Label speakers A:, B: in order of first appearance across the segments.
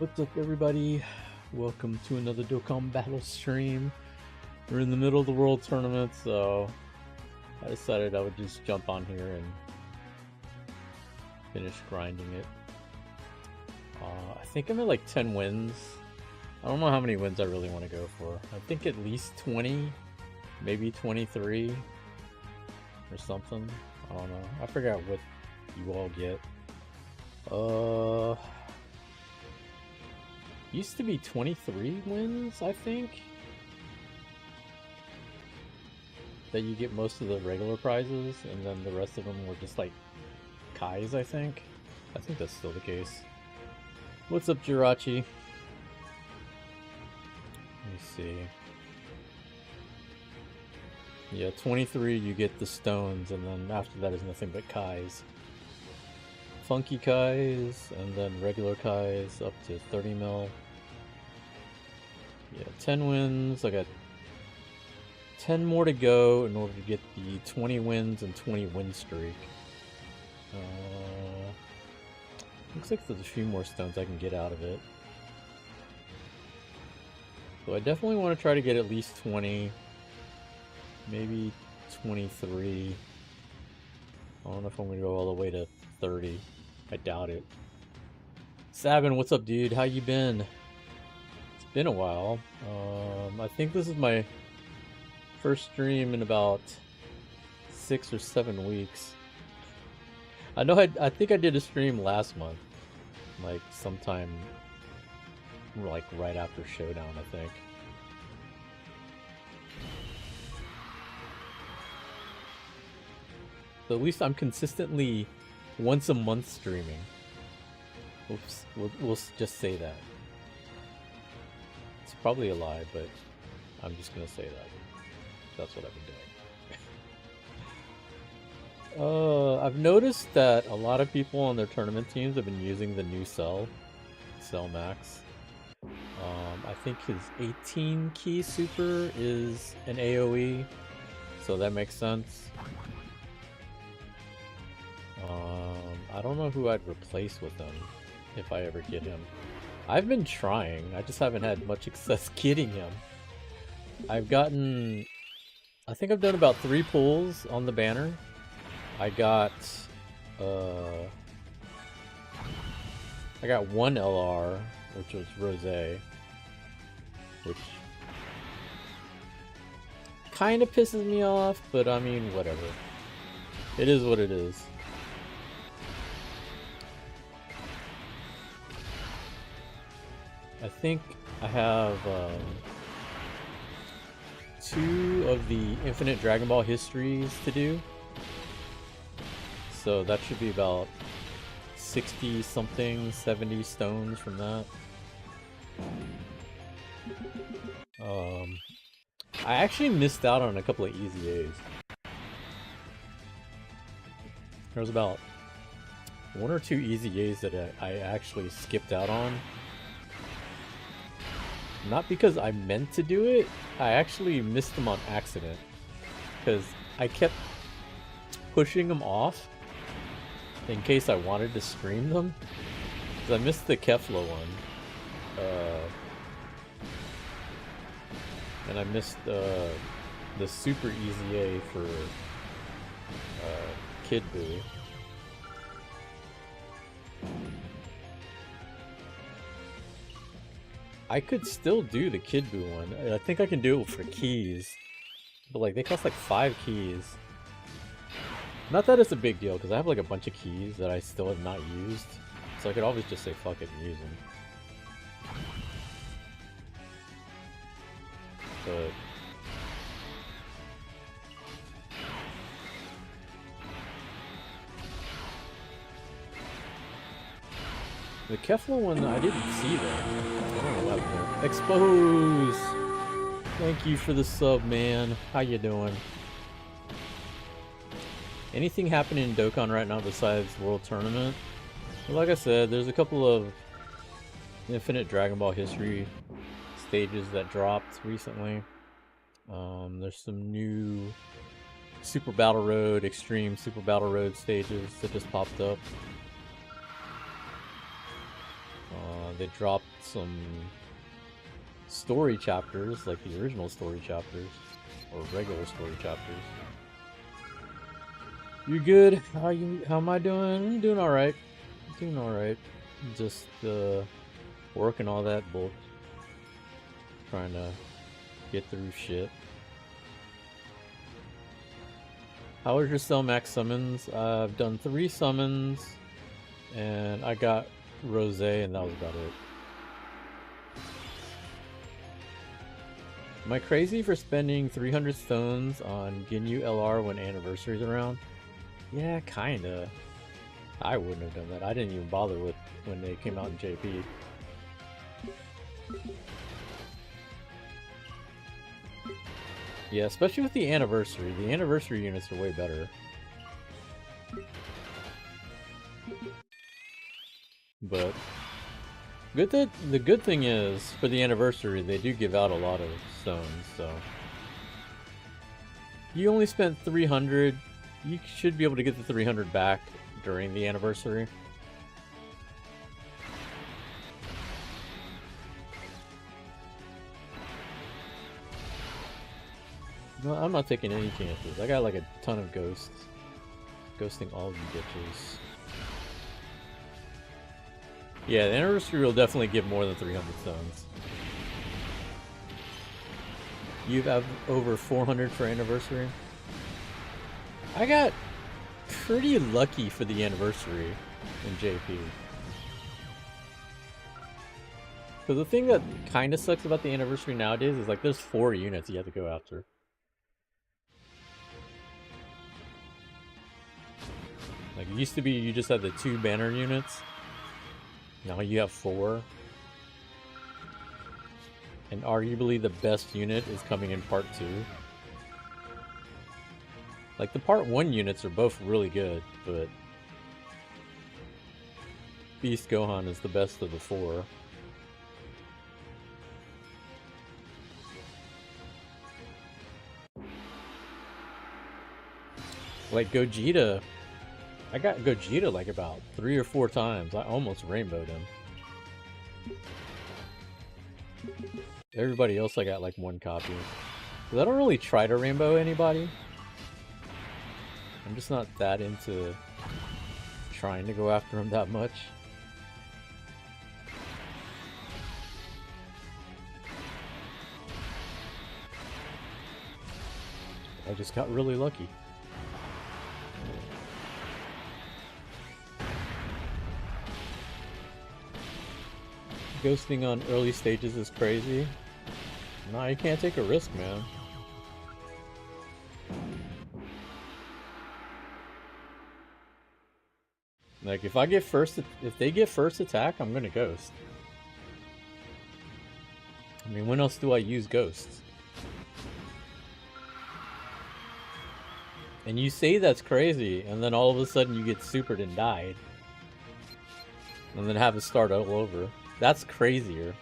A: What's up, everybody? Welcome to another Dokkan battle stream. We're in the middle of the world tournament, so I decided I would just jump on here and finish grinding it. I think I'm at like 10 wins. I don't know how many wins I really want to go for. I think at least 20, maybe 23 or something. I don't know. I forgot what you all get. Used to be 23 wins, I think. That you get most of the regular prizes, and then the rest of them were just like Kai's, I think. I think that's still the case. What's up, Jirachi? Let me see. Yeah, 23 you get the stones, and then after that is nothing but Kai's. Funky Kai's, and then regular Kai's up to 30 mil. Yeah, 10 wins. I got 10 more to go in order to get the 20 wins and 20 win streak. Looks like there's a few more stones I can get out of it. So I definitely want to try to get at least 20, maybe 23. I don't know if I'm going to go all the way to 30. I doubt it. Sabin, what's up, dude? How you been? It's been a while. I think this is my first stream in about 6 or 7 weeks. I know I think I did a stream last month, like sometime like right after Showdown, I think. So at least I'm consistently once a month streaming. Oops, we'll just say that. It's probably a lie, but I'm just gonna say that. That's what I've been doing. I've noticed that a lot of people on their tournament teams have been using the new Cell Max. I think his 18 key super is an AoE, so that makes sense. I don't know who I'd replace with him if I ever get him. I've been trying, I just haven't had much success getting him. I think I've done about 3 pulls on the banner. I got one LR, which was Rosé, which kind of pisses me off, but I mean, whatever. It is what it is. I think I have 2 of the Infinite Dragon Ball histories to do. So that should be about 60 something, 70 stones from that. I actually missed out on a couple of easy A's. There was about 1 or 2 easy A's that I actually skipped out on. Not because I meant to do it, I actually missed them on accident. Because I kept pushing them off in case I wanted to stream them. Because I missed the Kefla one. And I missed the super easy A for Kid Buu. I could still do the Kid Buu one. I think I can do it for keys. But like, they cost like 5 keys. Not that it's a big deal, because I have like a bunch of keys that I still have not used. So I could always just say fuck it and use them. But the Kefla one, I didn't see that. I don't know what happened there. Expose! Thank you for the sub, man. How you doing? Anything happening in Dokkan right now besides World Tournament? Well, like I said, there's a couple of Infinite Dragon Ball history stages that dropped recently. There's some new Super Battle Road, Extreme Super Battle Road stages that just popped up. They dropped some story chapters, like the original story chapters, or regular story chapters. You good? How am I doing? I'm doing alright. Doing alright. Just working all that bulk. Trying to get through shit. How was your Cell Max summons? I've done 3 summons, and I got Rose, and that was about it. Am I crazy for spending 300 stones on Ginyu LR when Anniversary's around? Yeah, kinda. I wouldn't have done that. I didn't even bother with when they came out in JP. Yeah, especially with the Anniversary. The Anniversary units are way better. But the good thing is, for the Anniversary, they do give out a lot of stones, so... You only spent 300, you should be able to get the 300 back during the Anniversary. No, I'm not taking any chances. I got like a ton of ghosts. Ghosting all you bitches. Yeah, the Anniversary will definitely give more than 300 stones. You have over 400 for Anniversary? I got pretty lucky for the Anniversary in JP. So the thing that kind of sucks about the Anniversary nowadays is like there's 4 units you have to go after. Like it used to be you just had the 2 banner units. Now you have 4. And arguably the best unit is coming in part 2. Like the part 1 units are both really good, but Beast Gohan is the best of the 4. Like Gogeta, I got Gogeta like about 3 or 4 times. I almost rainbowed him. Everybody else I got like 1 copy. Because I don't really try to rainbow anybody. I'm just not that into trying to go after him that much. I just got really lucky. Ghosting on early stages is crazy. Nah, you can't take a risk, man. Like if they get first attack, I'm gonna ghost. I mean, when else do I use ghosts? And you say that's crazy, and then all of a sudden you get supered and died. And then have to start all over. That's crazier.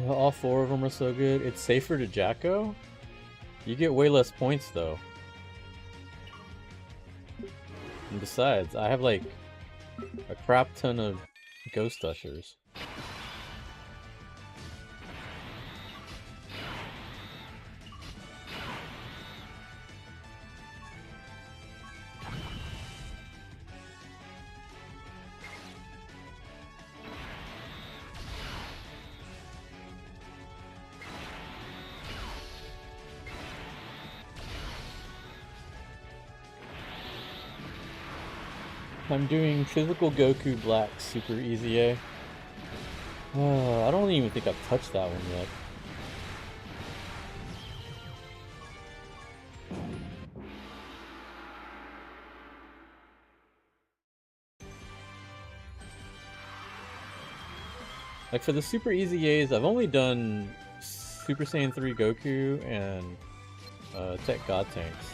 A: All 4 of them are so good. It's safer to Jacko? You get way less points though. And besides, I have like a crap ton of Ghost Ushers. I'm doing Physical Goku Black Super Easy A. I don't even think I've touched that one yet. Like for the Super Easy A's, I've only done Super Saiyan 3 Goku and Tech God Tanks.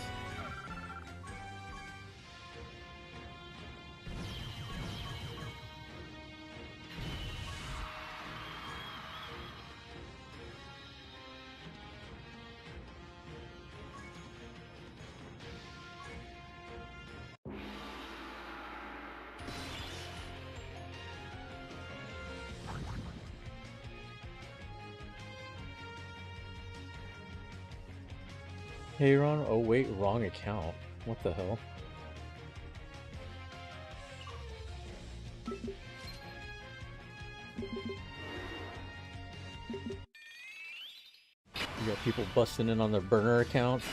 A: Hey Ron, oh wait, wrong account. What the hell? You got people busting in on their burner accounts.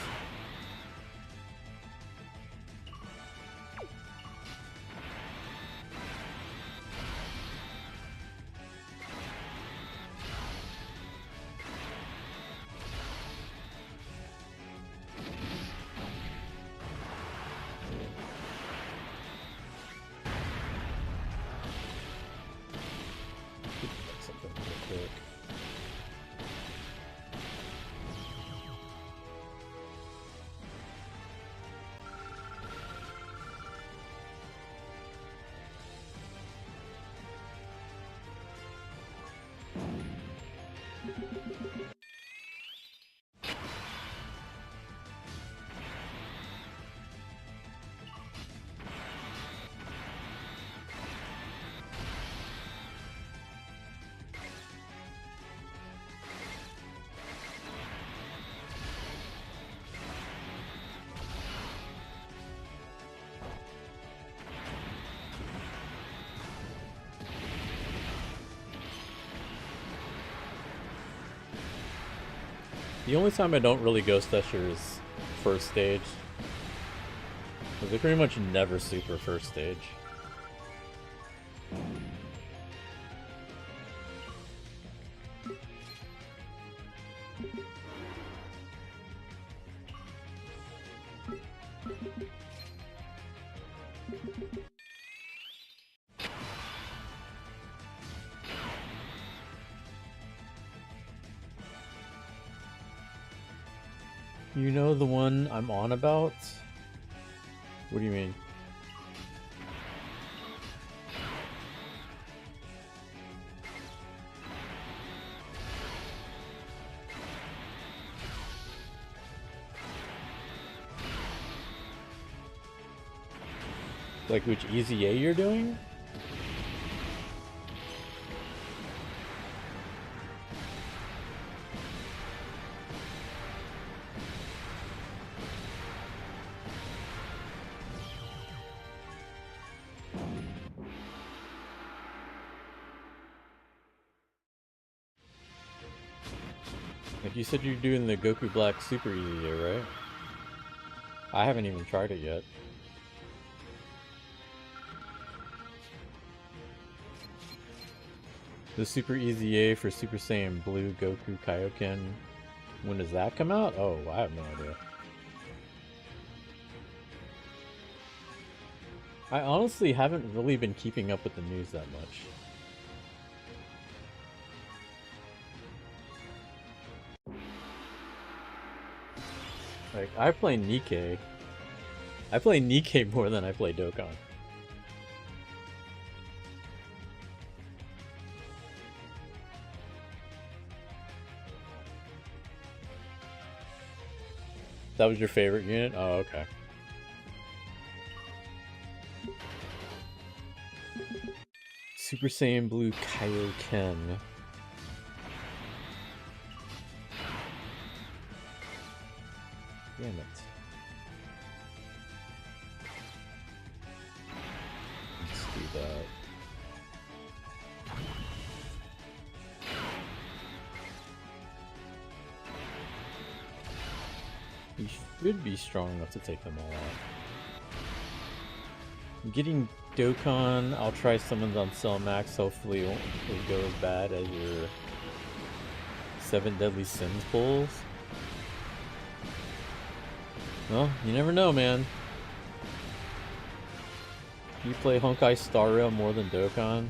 A: Something real quick. The only time I don't really Ghost Usher is first stage. Because they pretty much never super first stage. You know the one I'm on about? What do you mean? Like which EZA you're doing? Like you said you're doing the Goku Black Super EZA, right? I haven't even tried it yet. The Super EZA for Super Saiyan Blue Goku Kaioken. When does that come out? Oh, I have no idea. I honestly haven't really been keeping up with the news that much. Like, I play Nikkei. I play Nikkei more than I play Dokkan. That was your favorite unit? Oh, okay. Super Saiyan Blue Kaioken. Damn it. Let's do that. You should be strong enough to take them all out. I'm getting Dokkan. I'll try summons on Cell Max. Hopefully it won't go as bad as your 7 Deadly Sins pulls. Well, you never know, man. You play Honkai Star Rail more than Dokkan?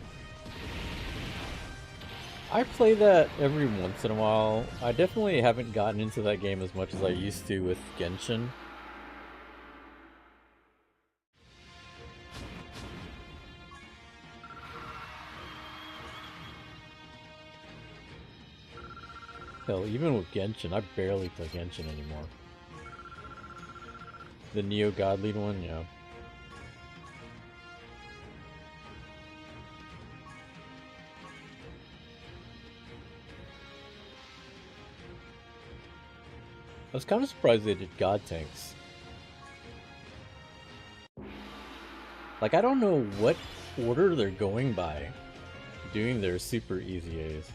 A: I play that every once in a while. I definitely haven't gotten into that game as much as I used to with Genshin. Hell, even with Genshin, I barely play Genshin anymore. The Neo God Lead one, yeah. was kind of surprised they did God tanks. Like, I don't know what order they're going by doing their super easy A's.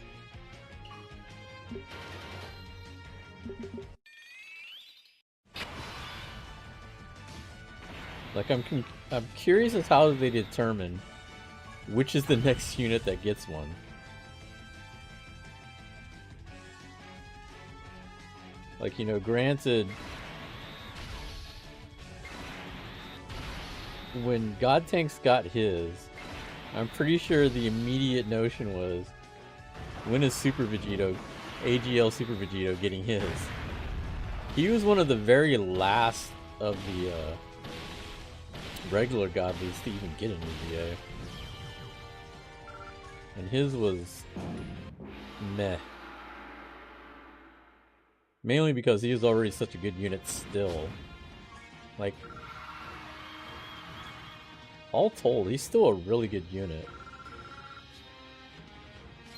A: Like, I'm curious as how they determine which is the next unit that gets one. Like, you know, granted, when God Tanks got his, I'm pretty sure the immediate notion was, when is Super Vegito, AGL Super Vegito getting his? He was one of the very last of the regular godlies to even get an EVA. And his was meh. Mainly because he was already such a good unit still. Like, all told, he's still a really good unit.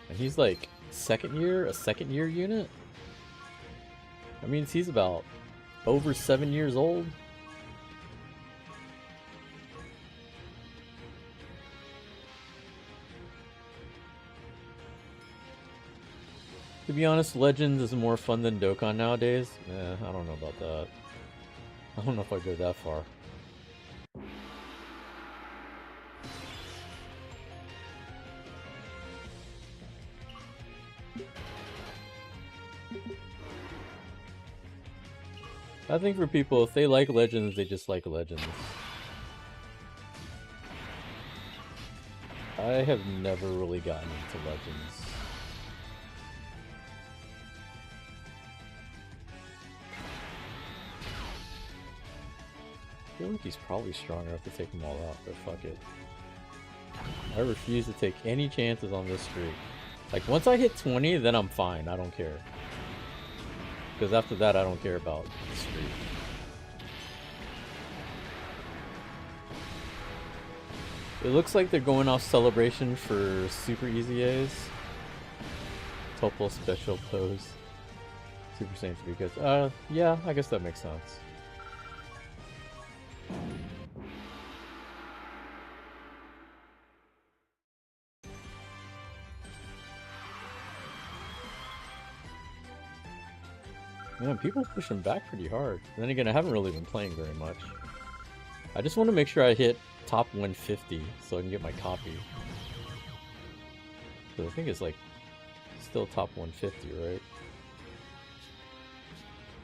A: And he's like a second year unit? That means he's about over 7 years old. To be honest, Legends is more fun than Dokkan nowadays. I don't know about that. I don't know if I'd go that far. I think for people, if they like Legends, they just like Legends. I have never really gotten into Legends. I feel like he's probably strong enough to take them all out, but fuck it. I refuse to take any chances on this streak. Like, once I hit 20, then I'm fine. I don't care. Because after that, I don't care about the streak. It looks like they're going off Celebration for Super Easy A's. Topo Special Pose. Super Saiyan 3 because, yeah, I guess that makes sense. Man, people push him back pretty hard. Then again, I haven't really been playing very much. I just want to make sure I hit top 150 so I can get my copy. So I think it's like still top 150, right?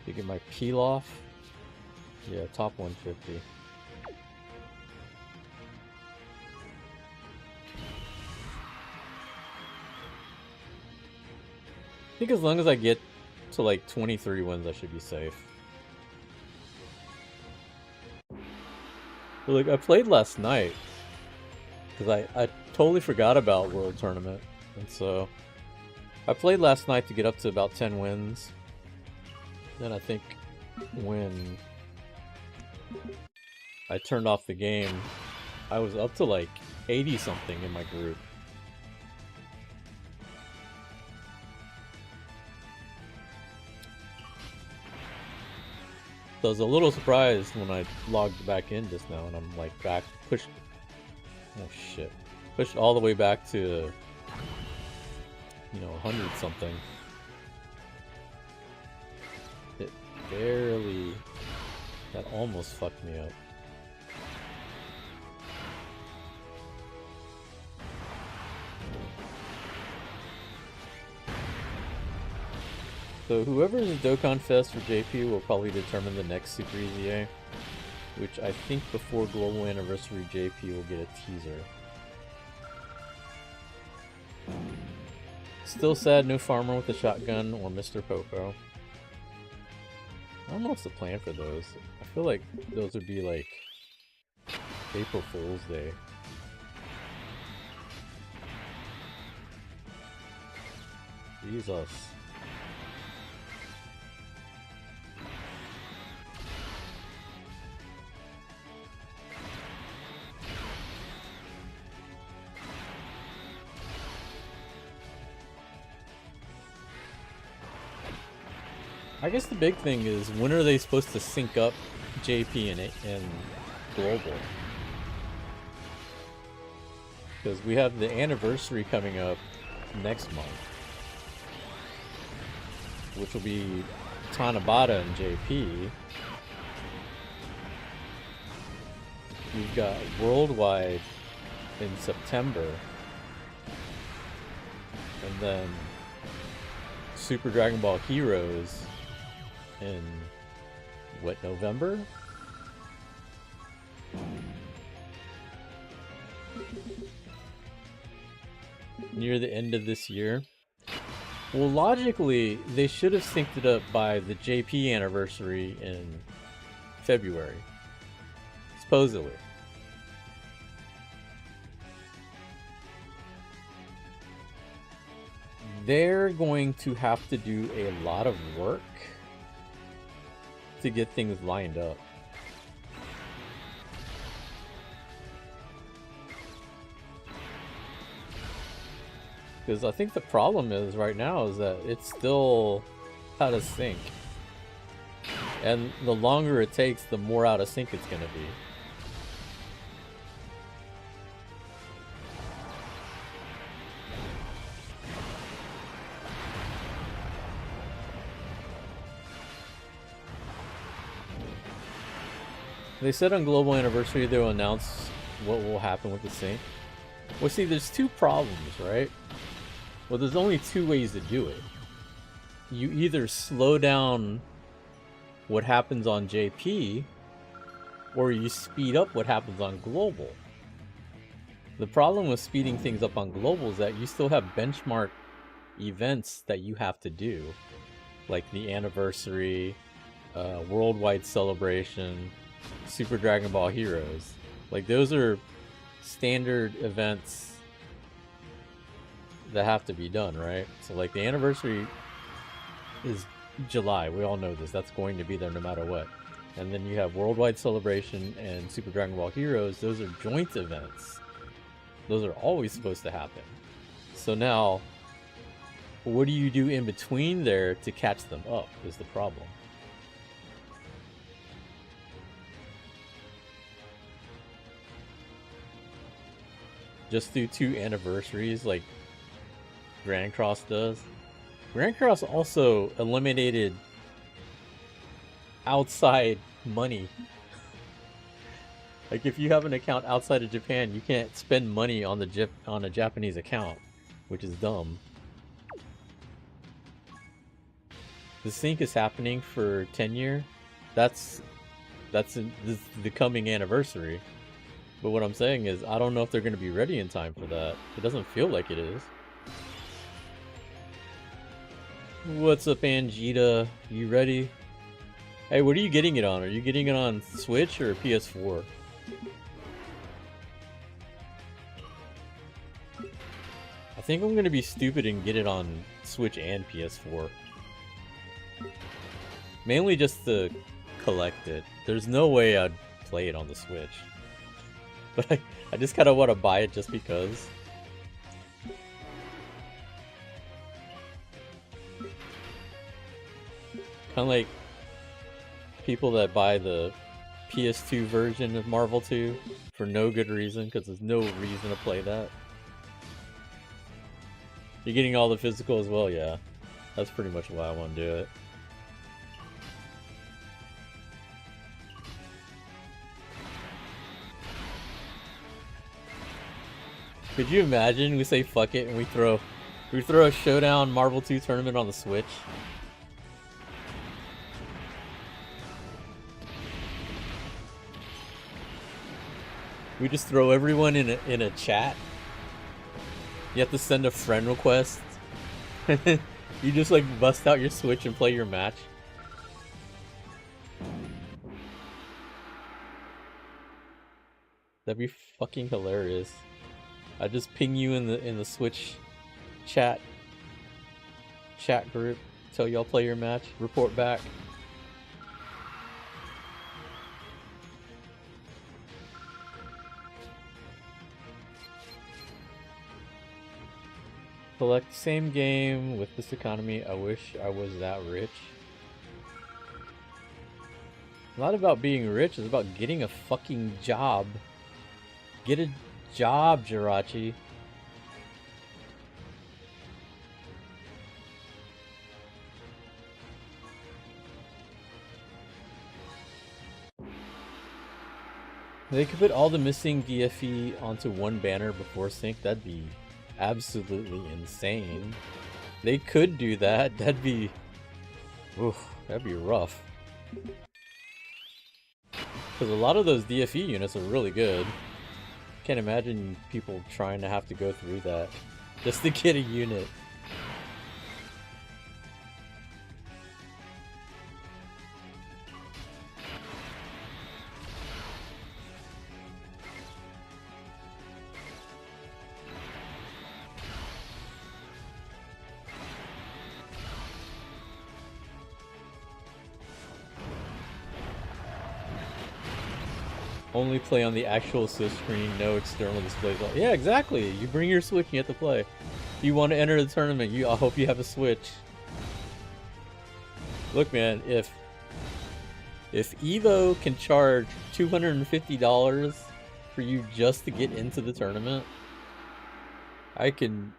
A: To get my peel off. Yeah, top 150. I think as long as I get to like 23 wins, I should be safe. But like, I played last night because I totally forgot about World Tournament, and so I played last night to get up to about 10 wins. Then I think when I turned off the game, I was up to like 80 something in my group. So I was a little surprised when I logged back in just now, and I'm like back, pushed, oh shit, pushed all the way back to, you know, 100 something. It barely, that almost fucked me up. So whoever's in Dokkan Fest for JP will probably determine the next Super Easy A, which I think before Global Anniversary JP will get a teaser. Still sad no Farmer with a shotgun or Mr. Popo. I don't know what's the plan for those. I feel like those would be like April Fool's Day. Jesus. I guess the big thing is, when are they supposed to sync up JP and Global? Because we have the anniversary coming up next month, which will be Tanabata and JP. We've got Worldwide in September, and then Super Dragon Ball Heroes in what, November? Near the end of this year. Well, logically, they should have synced it up by the JP anniversary in February. Supposedly. They're going to have to do a lot of work to get things lined up. Because I think the problem is right now is that it's still out of sync. And the longer it takes, the more out of sync it's going to be. They said on Global Anniversary they'll announce what will happen with the sync. Well, see, there's two problems, right? Well, there's only two ways to do it. You either slow down what happens on JP, or you speed up what happens on Global. The problem with speeding things up on Global is that you still have benchmark events that you have to do, like the anniversary, Worldwide Celebration, Super Dragon Ball Heroes. Like, those are standard events that have to be done, right? So, like, the anniversary is July. We all know this. That's going to be there no matter what. And then you have Worldwide Celebration and Super Dragon Ball Heroes. Those are joint events. Those are always supposed to happen. So now, what do you do in between there to catch them up is the problem. Just do 2 anniversaries like Grand Cross does. Grand Cross also eliminated outside money. Like, if you have an account outside of Japan, you can't spend money on a Japanese account, which is dumb. The sync is happening for 10 year. That's the coming anniversary. But what I'm saying is, I don't know if they're going to be ready in time for that. It doesn't feel like it is. What's up, Angita? You ready? Hey, what are you getting it on? Are you getting it on Switch or PS4? I think I'm going to be stupid and get it on Switch and PS4. Mainly just to collect it. There's no way I'd play it on the Switch. But I just kind of want to buy it just because. Kind of like people that buy the PS2 version of Marvel 2 for no good reason, because there's no reason to play that. You're getting all the physical as well, yeah. That's pretty much why I want to do it. Could you imagine we say fuck it and we throw a Showdown Marvel 2 tournament on the Switch? We just throw everyone in a chat. You have to send a friend request. You just like bust out your Switch and play your match. That'd be fucking hilarious. I just ping you in the Switch chat group, tell y'all play your match, report back. Collect same game with this economy. I wish I was that rich. not about being rich, it's about getting a fucking job. Get a job, Jirachi. They could put all the missing DFE onto one banner before sync. That'd be absolutely insane. They could do that. That'd be... oof, that'd be rough. Because a lot of those DFE units are really good. Can't imagine people trying to have to go through that just to get a unit. Only play on the actual Switch screen, no external displays. Yeah, exactly. You bring your Switch and you have to play. If you want to enter the tournament, I hope you have a Switch. Look, man, if Evo can charge $250 for you just to get into the tournament, I can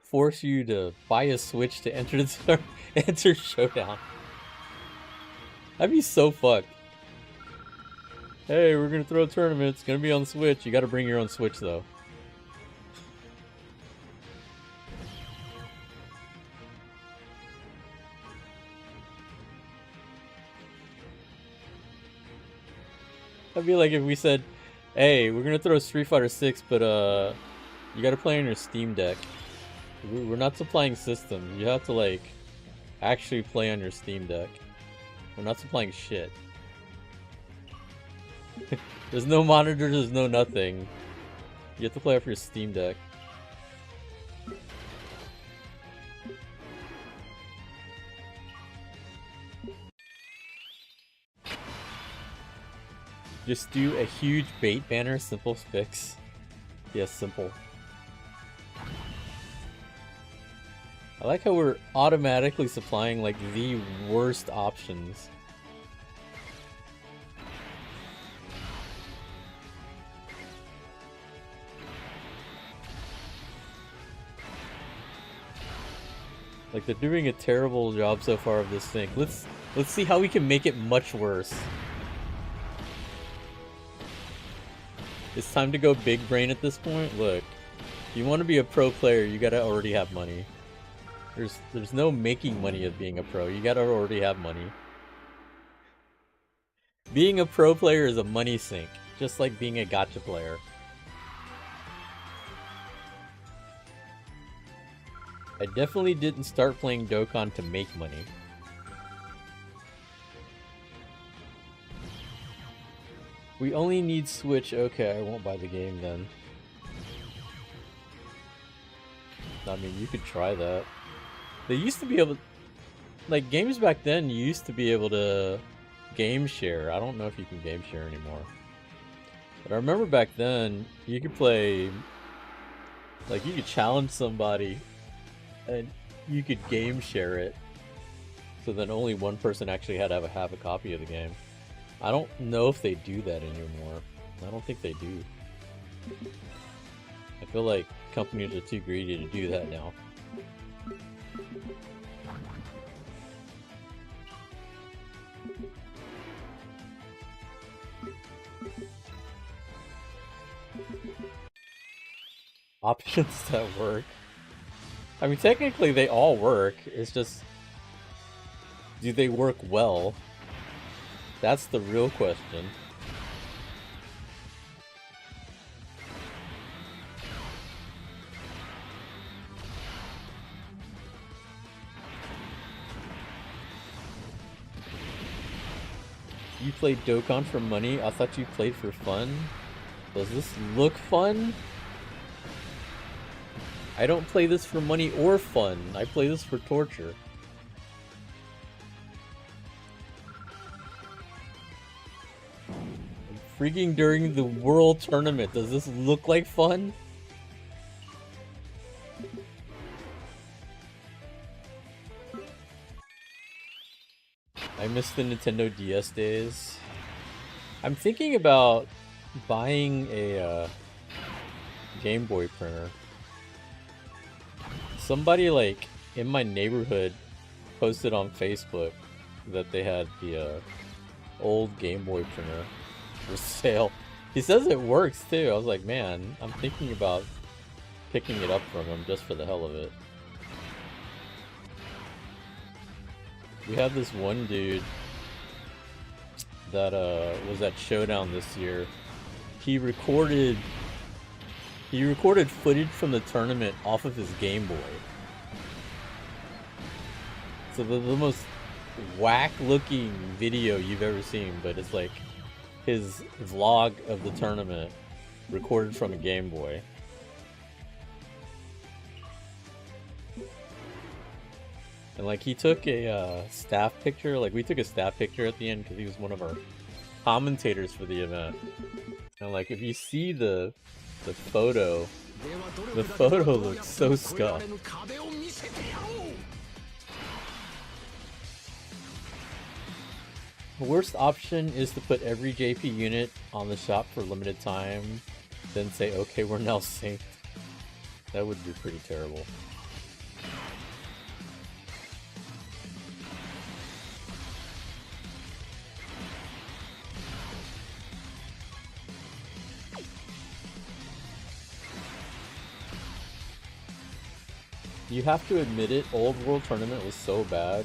A: force you to buy a Switch to enter the enter Showdown. That'd be so fucked. Hey, we're gonna throw a tournament. It's gonna be on the Switch. You gotta bring your own Switch, though. That'd be like if we said, hey, we're gonna throw Street Fighter 6, but you gotta play on your Steam Deck. We're not supplying systems. You have to, like, actually play on your Steam Deck. We're not supplying shit. There's no monitor, there's no nothing. You have to play off your Steam Deck. Just do a huge bait banner, simple fix. Yes, simple. I like how we're automatically supplying, like, the worst options. Like, they're doing a terrible job so far of this thing. Let's see how we can make it much worse. It's time to go big brain at this point. Look, if you want to be a pro player, you gotta already have money. There's no making money of being a pro. You gotta already have money. Being a pro player is a money sink, just like being a gacha player. I definitely didn't start playing Dokkan to make money. We only need Switch. Okay, I won't buy the game then. I mean, you could try that. They used to be able... like, games back then, you used to be able to game share. I don't know if you can game share anymore. But I remember back then, you could play... like, you could challenge somebody and you could game share it, so then only one person actually had to have a copy of the game. I don't know if they do that anymore. I don't think they do. I feel like companies are too greedy to do that now. Options that work. I mean, technically they all work. It's just, do they work well? That's the real question. You played Dokkan for money? I thought you played for fun. Does this look fun? I don't play this for money or fun. I play this for torture. Freaking during the World Tournament. Does this look like fun? I miss the Nintendo DS days. I'm thinking about buying a Game Boy printer. Somebody like in my neighborhood posted on Facebook that they had the old Game Boy printer for sale. He says it works too. I was like, man, I'm thinking about picking it up from him just for the hell of it. We have this one dude that was at Showdown this year. He recorded footage from the tournament off of his Game Boy. So the most whack looking video you've ever seen, but it's like his vlog of the tournament recorded from a Game Boy. And like he took a staff picture, like we took a staff picture at the end because he was one of our commentators for the event. And like if you see the photo looks so scuffed. The worst option is to put every JP unit on the shop for a limited time, then say, okay, we're now synced. That would be pretty terrible. You have to admit it, Old World Tournament was so bad.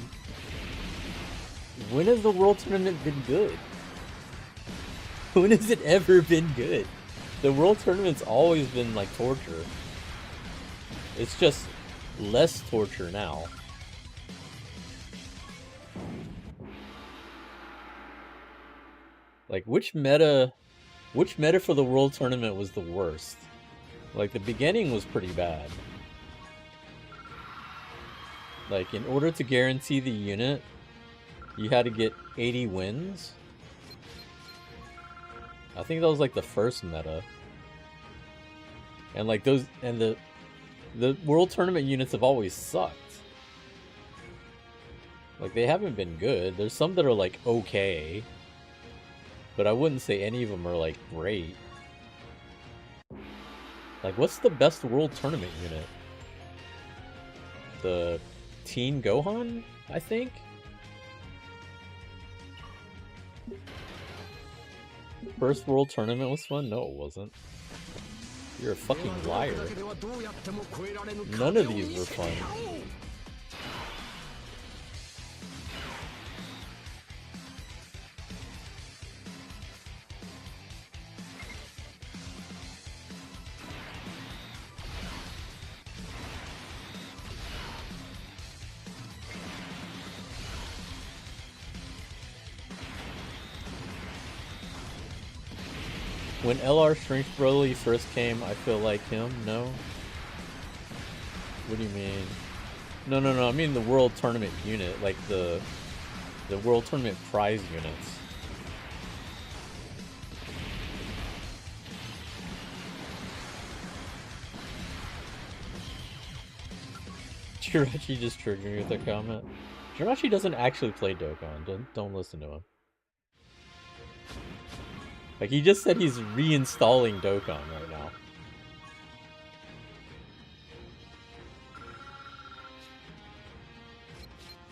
A: When has the World Tournament been good? When has it ever been good? The World Tournament's always been like torture. It's just less torture now. Like which meta for the World Tournament was the worst? Like the beginning was pretty bad. Like in order to guarantee the unit, you had to get 80 wins. I think that was like the first meta. And like those, and the World Tournament units have always sucked. Like they haven't been good. There's some that are like okay, but I wouldn't say any of them are like great. Like what's the best World Tournament unit? The Teen Gohan, I think? First World Tournament was fun? No, it wasn't. You're a fucking liar. None of these were fun. When LR Strength Broly first came, I feel like him. No? What do you mean? No, I mean the World Tournament unit, like the World Tournament prize units. Jirachi just triggered me with a comment. Jirachi doesn't actually play Dokkan. Don't listen to him. Like, he just said he's reinstalling Dokkan right now.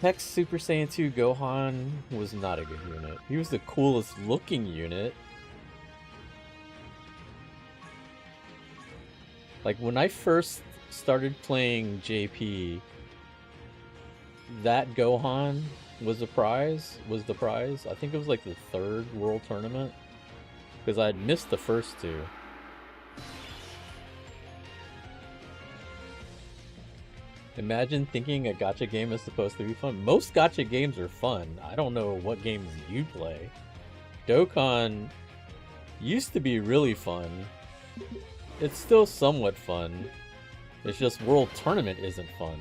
A: Hex Super Saiyan 2 Gohan was not a good unit. He was the coolest looking unit. Like, when I first started playing JP, that Gohan was the prize. I think it was like the 3rd World Tournament. Because I had missed the first 2. Imagine thinking a gacha game is supposed to be fun. Most gacha games are fun. I don't know what games you play. Dokkan used to be really fun. It's still somewhat fun. It's just World Tournament isn't fun.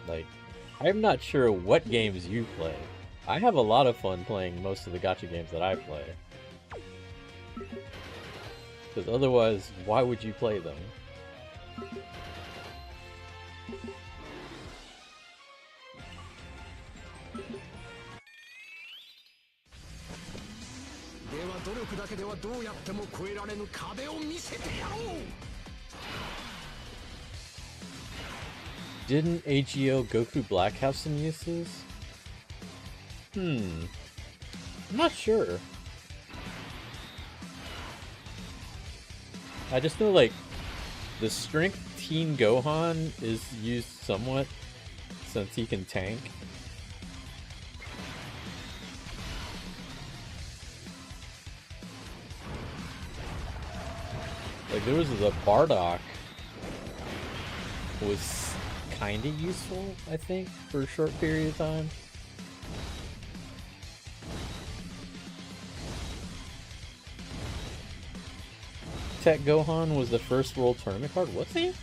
A: Like, I'm not sure what games you play. I have a lot of fun playing most of the gacha games that I play. Because otherwise, why would you play them?
B: 努力だけではどうやっても越えられぬ壁を見せてやろう。
A: Didn't AGO Goku Black have some uses? I'm not sure. I just know, like, the Strength Teen Gohan is used somewhat since he can tank. Like, there was the Bardock was kind of useful, I think, for a short period of time. Tech Gohan was the first World Tournament card, was he?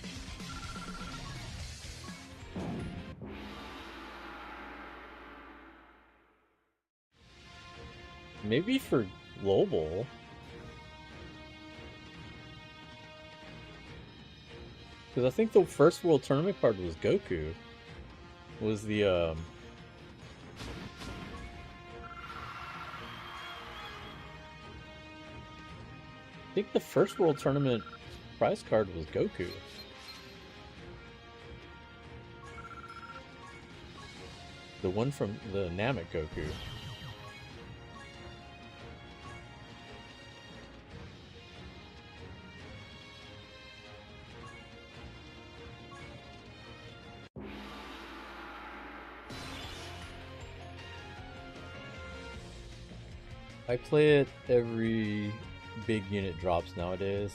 A: Maybe for Global. Because I think the first World Tournament card was Goku. Was the, I think the first World Tournament prize card was Goku. The one from the Namek Goku. I play it every big unit drops nowadays.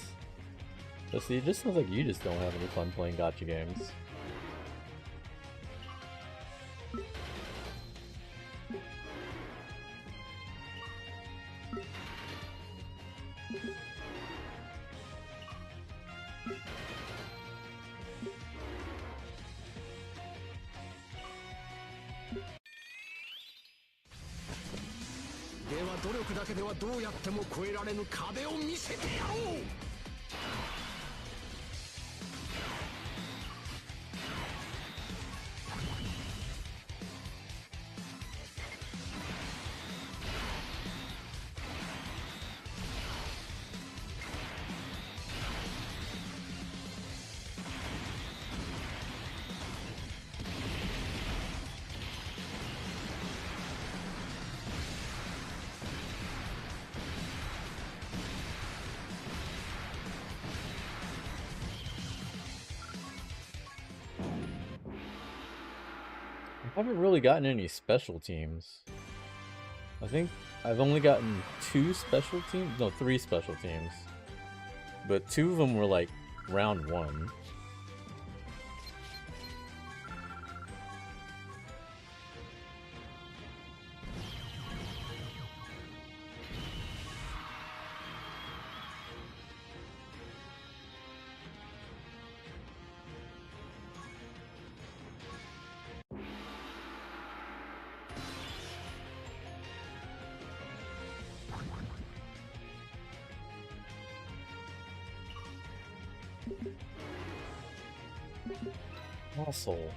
A: So see, it just sounds like you just don't have any fun playing gacha games. I haven't really gotten any special teams. I think I've only gotten 2 special teams, no, 3 special teams. But 2 of them were like round 1. Muscle.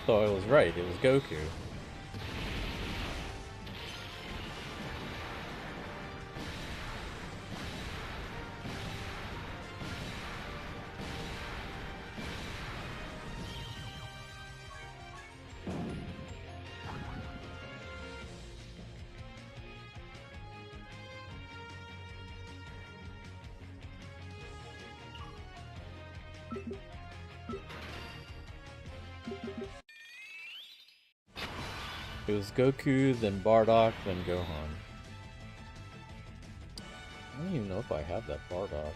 A: So I was right, it was Goku. It was Goku, then Bardock, then Gohan. I don't even know if I have that Bardock.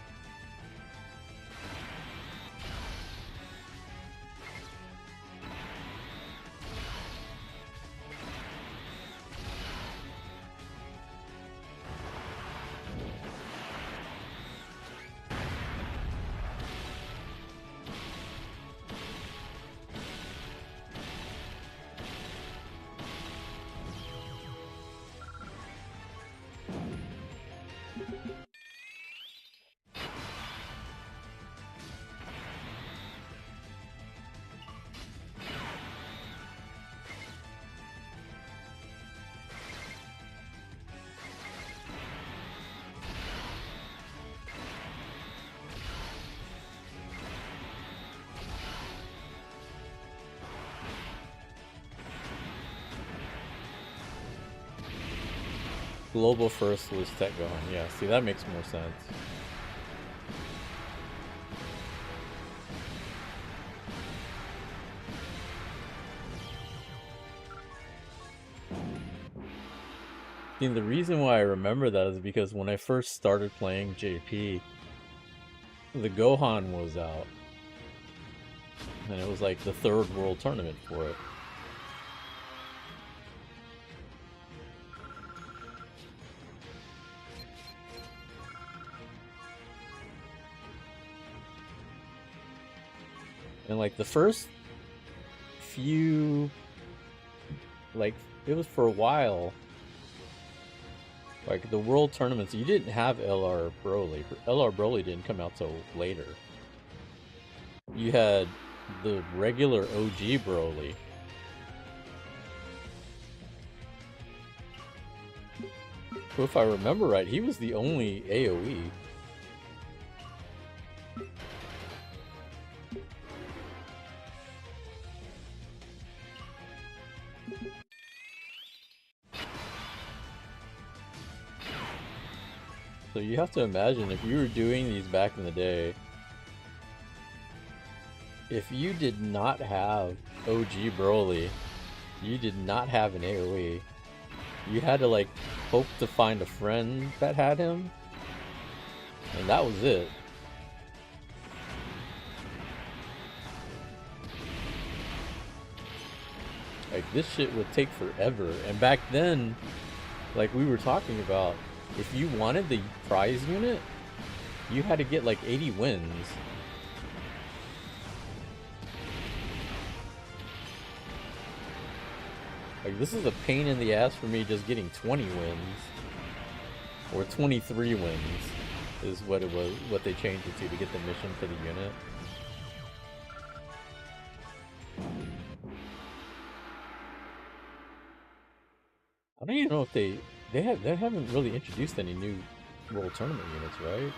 A: Global first was Tech Gohan. Yeah, see, that makes more sense. See, the reason why I remember that is because when I first started playing JP, the Gohan was out. And it was like the third world tournament for it. And like the first few, like it was for a while, like the world tournaments, you didn't have LR Broly. LR Broly didn't come out till later. You had the regular OG Broly. Who, if I remember right, he was the only AoE. So you have to imagine if you were doing these back in the day, if you did not have OG Broly, you did not have an AoE, you had to like hope to find a friend that had him, and that was it. Like this shit would take forever, and back then, like we were talking about, if you wanted the prize unit, you had to get like 80 wins. Like this is a pain in the ass for me just getting 20 wins. Or 23 wins is what it was, what they changed it to get the mission for the unit. I don't even know if they haven't really introduced any new World Tournament units, right?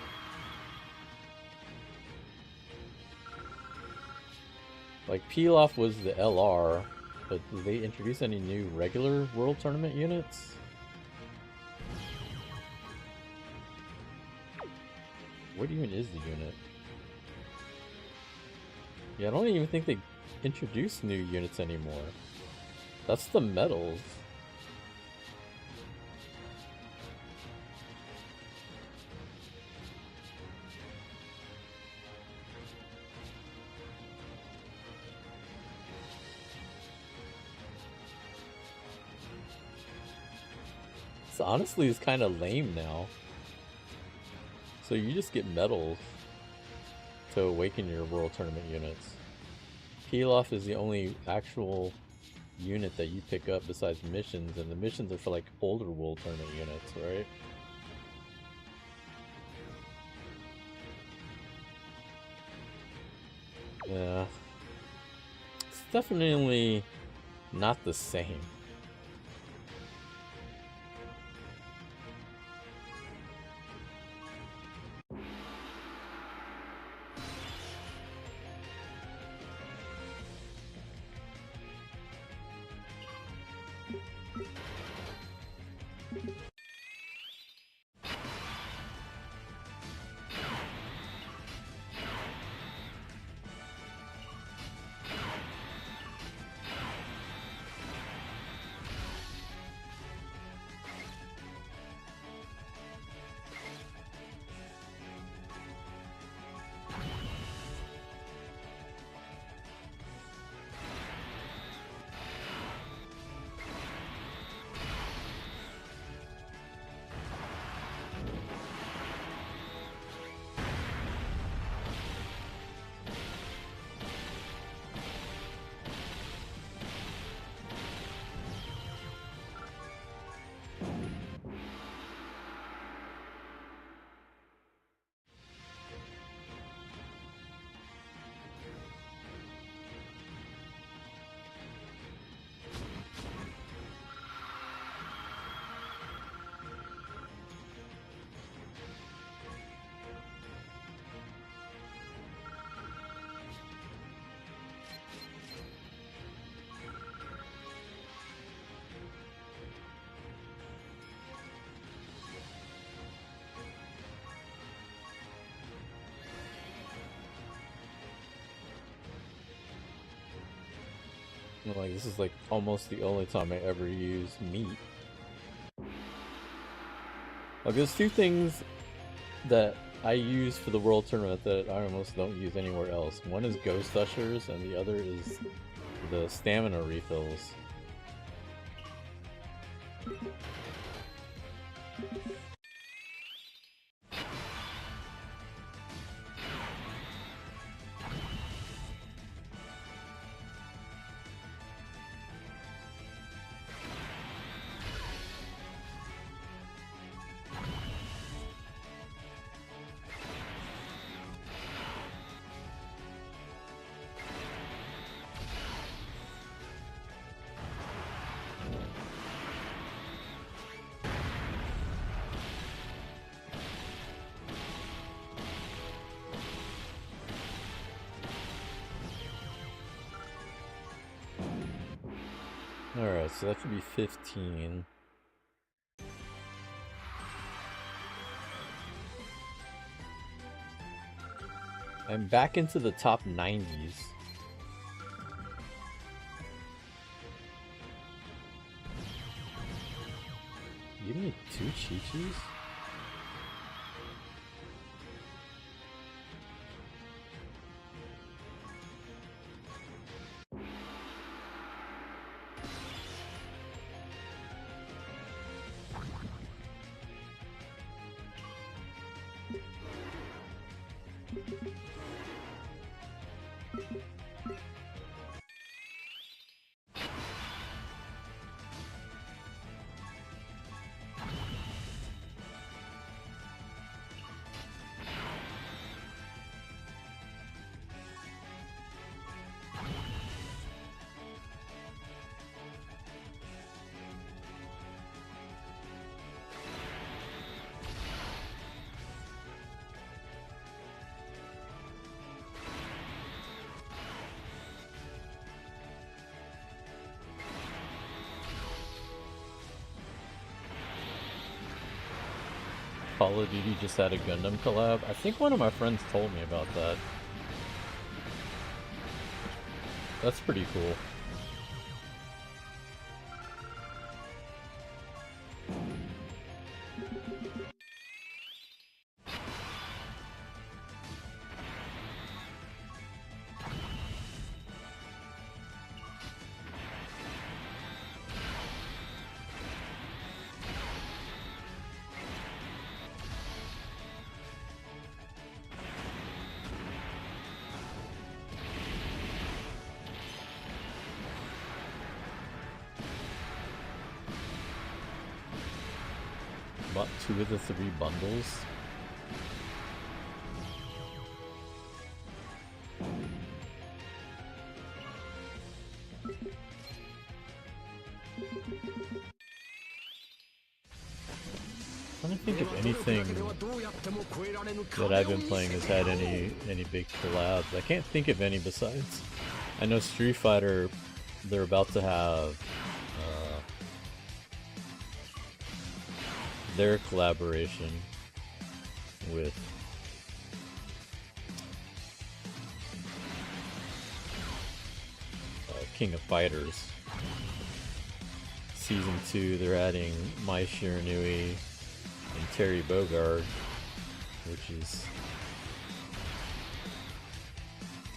A: Like Pilaf was the LR, but did they introduce any new regular World Tournament units? What even is the unit? Yeah, I don't even think they introduce new units anymore. That's the medals. So honestly, it's kind of lame now. So you just get medals to awaken your World Tournament units. Pilaf is the only actual unit that you pick up besides missions, and the missions are for like older World Tournament units, right? Yeah. It's definitely not the same. Like, this is like almost the only time I ever use meat. Like, there's two things that I use for the World Tournament that I almost don't use anywhere else. One is Ghost Ushers, and the other is the stamina refills. Alright, so that should be 15. I'm back into the top 90s. You need 2 Chi-Chis? Call of Duty just had a Gundam collab. I think one of my friends told me about that. That's pretty cool. Bought 2 of the 3 bundles. I don't think if anything that I've been playing has had any big collabs. I can't think of any besides. I know Street Fighter, they're about to have their collaboration with King of Fighters. Season 2, they're adding Mai Shiranui and Terry Bogard, which is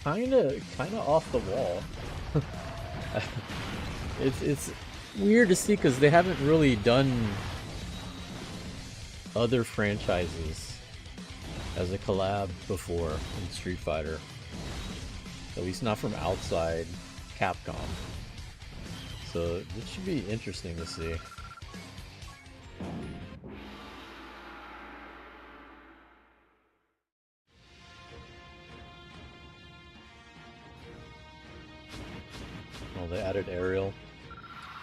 A: kinda off the wall. It's weird to see because they haven't really done other franchises as a collab before in Street Fighter. At least not from outside Capcom. So it should be interesting to see. Oh, they added Ariel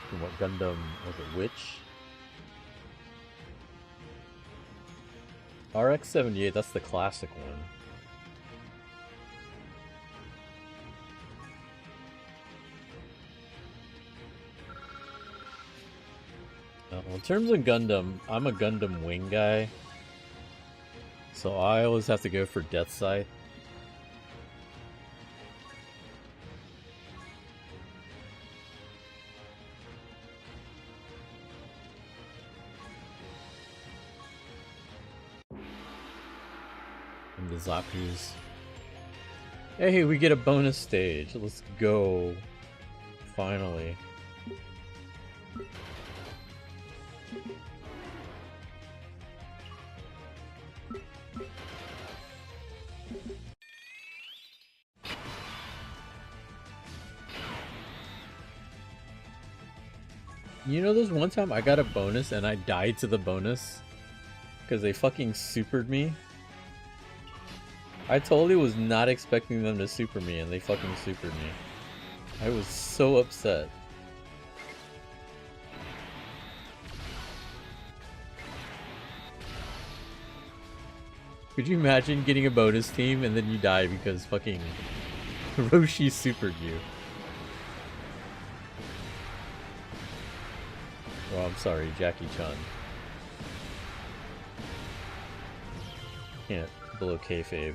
A: from what Gundam was it, Witch? RX-78, that's the classic one. In terms of Gundam, I'm a Gundam Wing guy, so I always have to go for Death Scythe. The Zappies. Hey, we get a bonus stage. Let's go. Finally. You know, there's one time I got a bonus and I died to the bonus because they fucking supered me. I totally was not expecting them to super me and they fucking supered me. I was so upset. Could you imagine getting a bonus team and then you die because fucking Roshi supered you? Oh, I'm sorry, Jackie Chun. Can't blow kayfabe.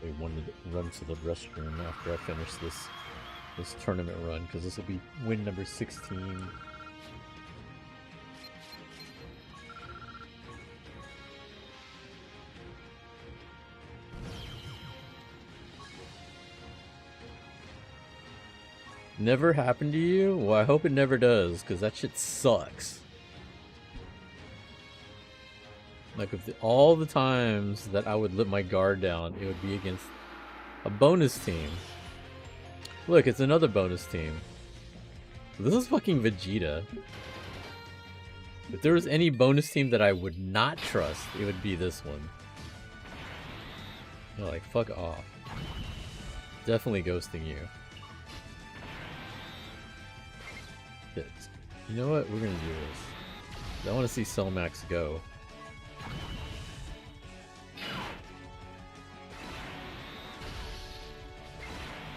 A: I wanted to run to the restroom after I finish this tournament run, because this will be win number 16. Never happened to you? Well, I hope it never does, because that shit sucks. Like, if all the times that I would let my guard down, it would be against a bonus team. Look, it's another bonus team. This is fucking Vegeta. If there was any bonus team that I would not trust, it would be this one. You're like, fuck off. Definitely ghosting you. Shit. You know what? We're gonna do this. I want to see Cellmax go.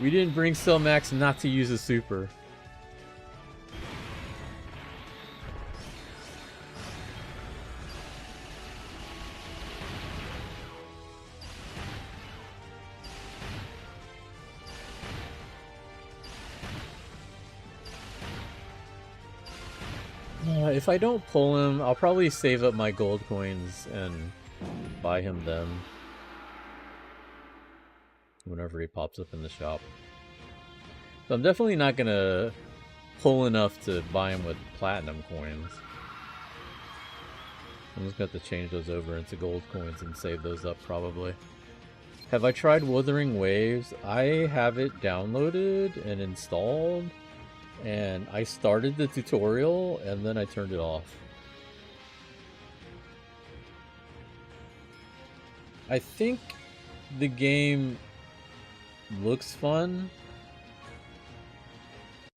A: We didn't bring Cellmax not to use a super. If I don't pull him, I'll probably save up my gold coins and buy him them whenever he pops up in the shop. So I'm definitely not gonna pull enough to buy him with platinum coins. I'm just gonna have to change those over into gold coins and save those up probably. Have I tried Wuthering Waves? I have it downloaded and installed, and I started the tutorial and then I turned it off. I think the game looks fun.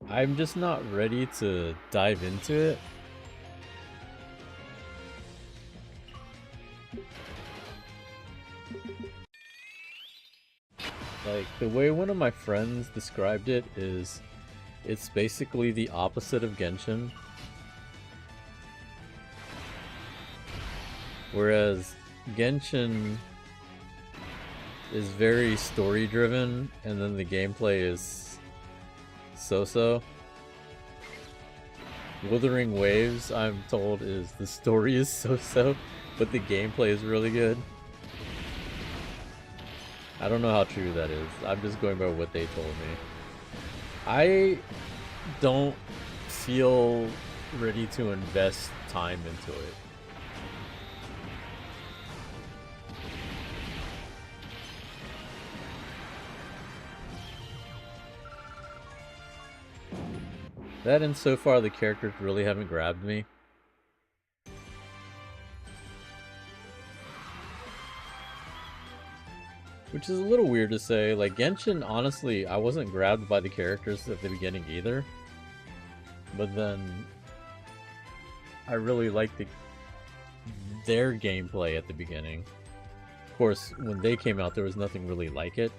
A: I'm just not ready to dive into it. Like, the way one of my friends described it is, it's basically the opposite of Genshin. Whereas Genshin is very story driven and then the gameplay is so-so. Wuthering Waves, I'm told, is the story is so-so, but the gameplay is really good. I don't know how true that is. I'm just going by what they told me. I don't feel ready to invest time into it. That and so far the characters really haven't grabbed me. Which is a little weird to say. Like, Genshin, honestly, I wasn't grabbed by the characters at the beginning either. But then I really liked their gameplay at the beginning. Of course, when they came out, there was nothing really like it.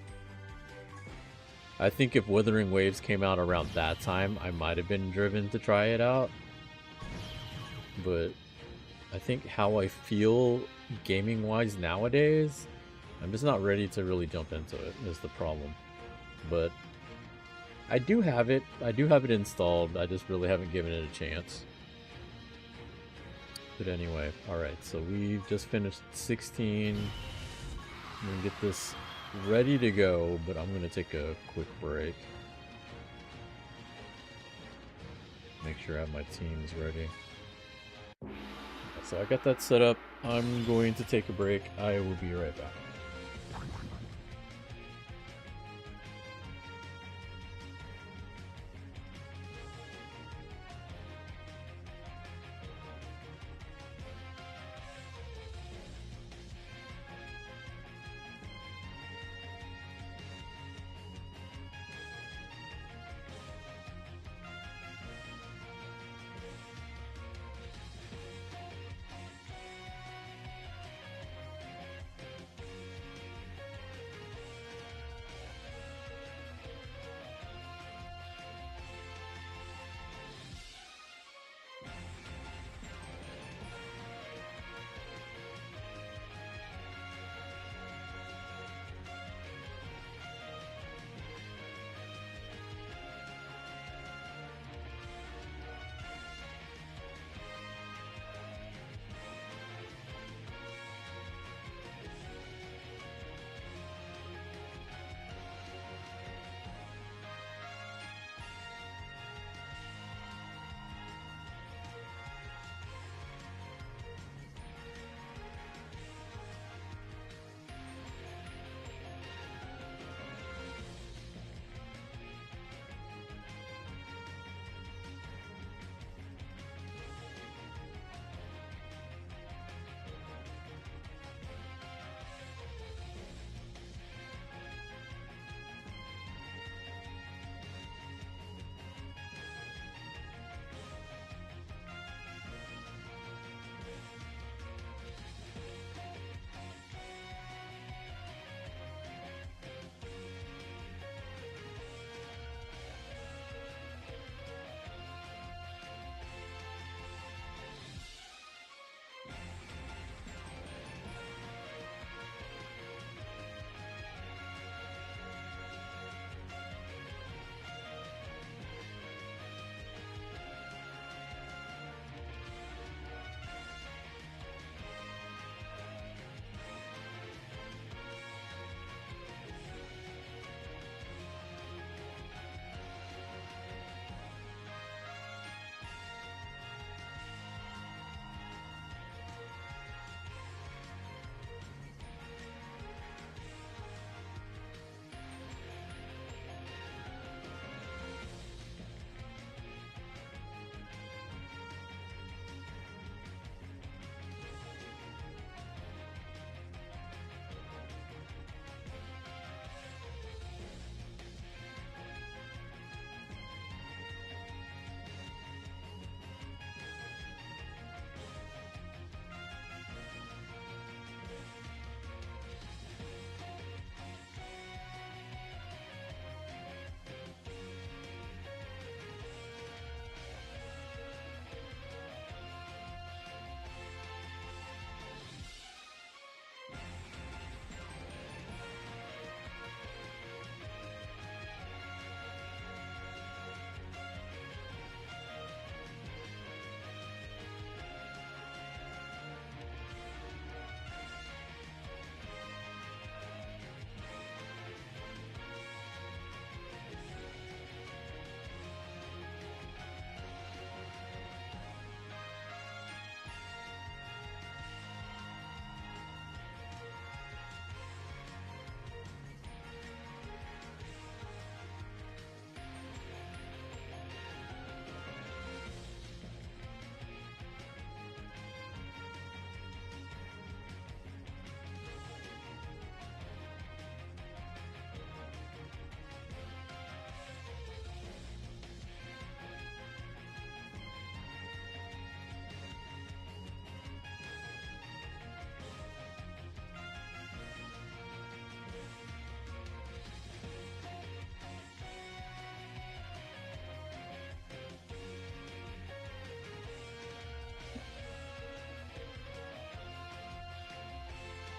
A: I think if Wuthering Waves came out around that time, I might have been driven to try it out. But I think how I feel gaming-wise nowadays, I'm just not ready to really jump into it, is the problem. But I do have it. I do have it installed. I just really haven't given it a chance. But anyway, alright, so we've just finished 16. I'm gonna get this ready to go, but I'm gonna take a quick break. Make sure I have my teams ready. So I got that set up. I'm going to take a break. I will be right back.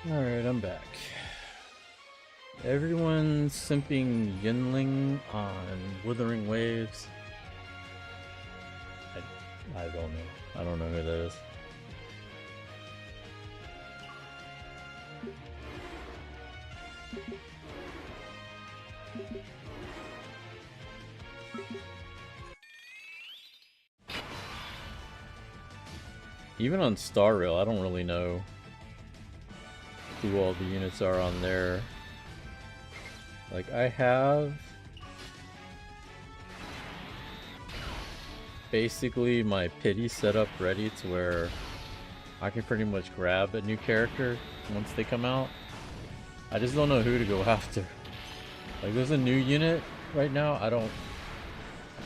A: Alright, I'm back. Everyone's simping Yinling on Withering Waves. I don't know. I don't know who that is. Even on Star Rail, I don't really know who all the units are on there. Like, I have basically my pity set up ready to where I can pretty much grab a new character once they come out. I just don't know who to go after. Like, there's a new unit right now. I don't...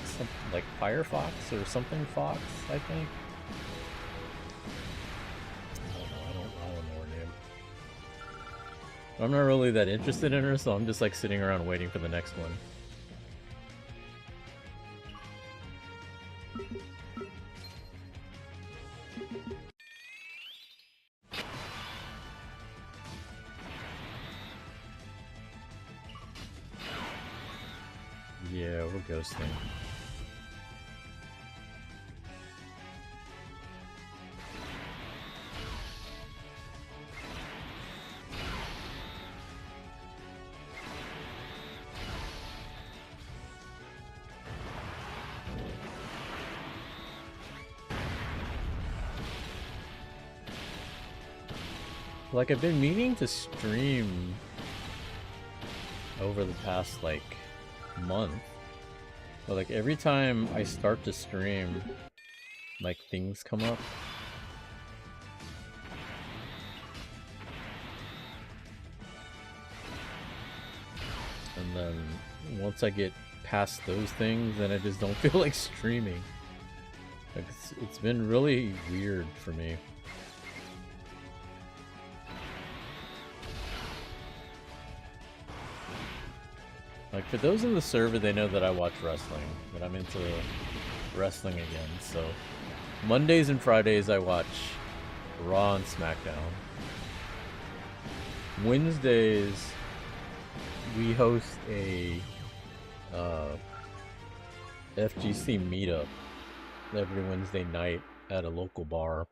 A: Something like Firefox or something Fox, I think. I don't know her name. I'm not really that interested in her, so I'm just like sitting around waiting for the next one. Yeah, we're ghosting. Like, I've been meaning to stream over the past, like, month. But, like, every time I start to stream, like, things come up. And then, once I get past those things, then I just don't feel like streaming. Like, it's been really weird for me. Like, for those in the server, they know that I watch wrestling, that I'm into wrestling again, so Mondays and Fridays I watch Raw and SmackDown. Wednesdays, we host a FGC meetup every Wednesday night at a local bar.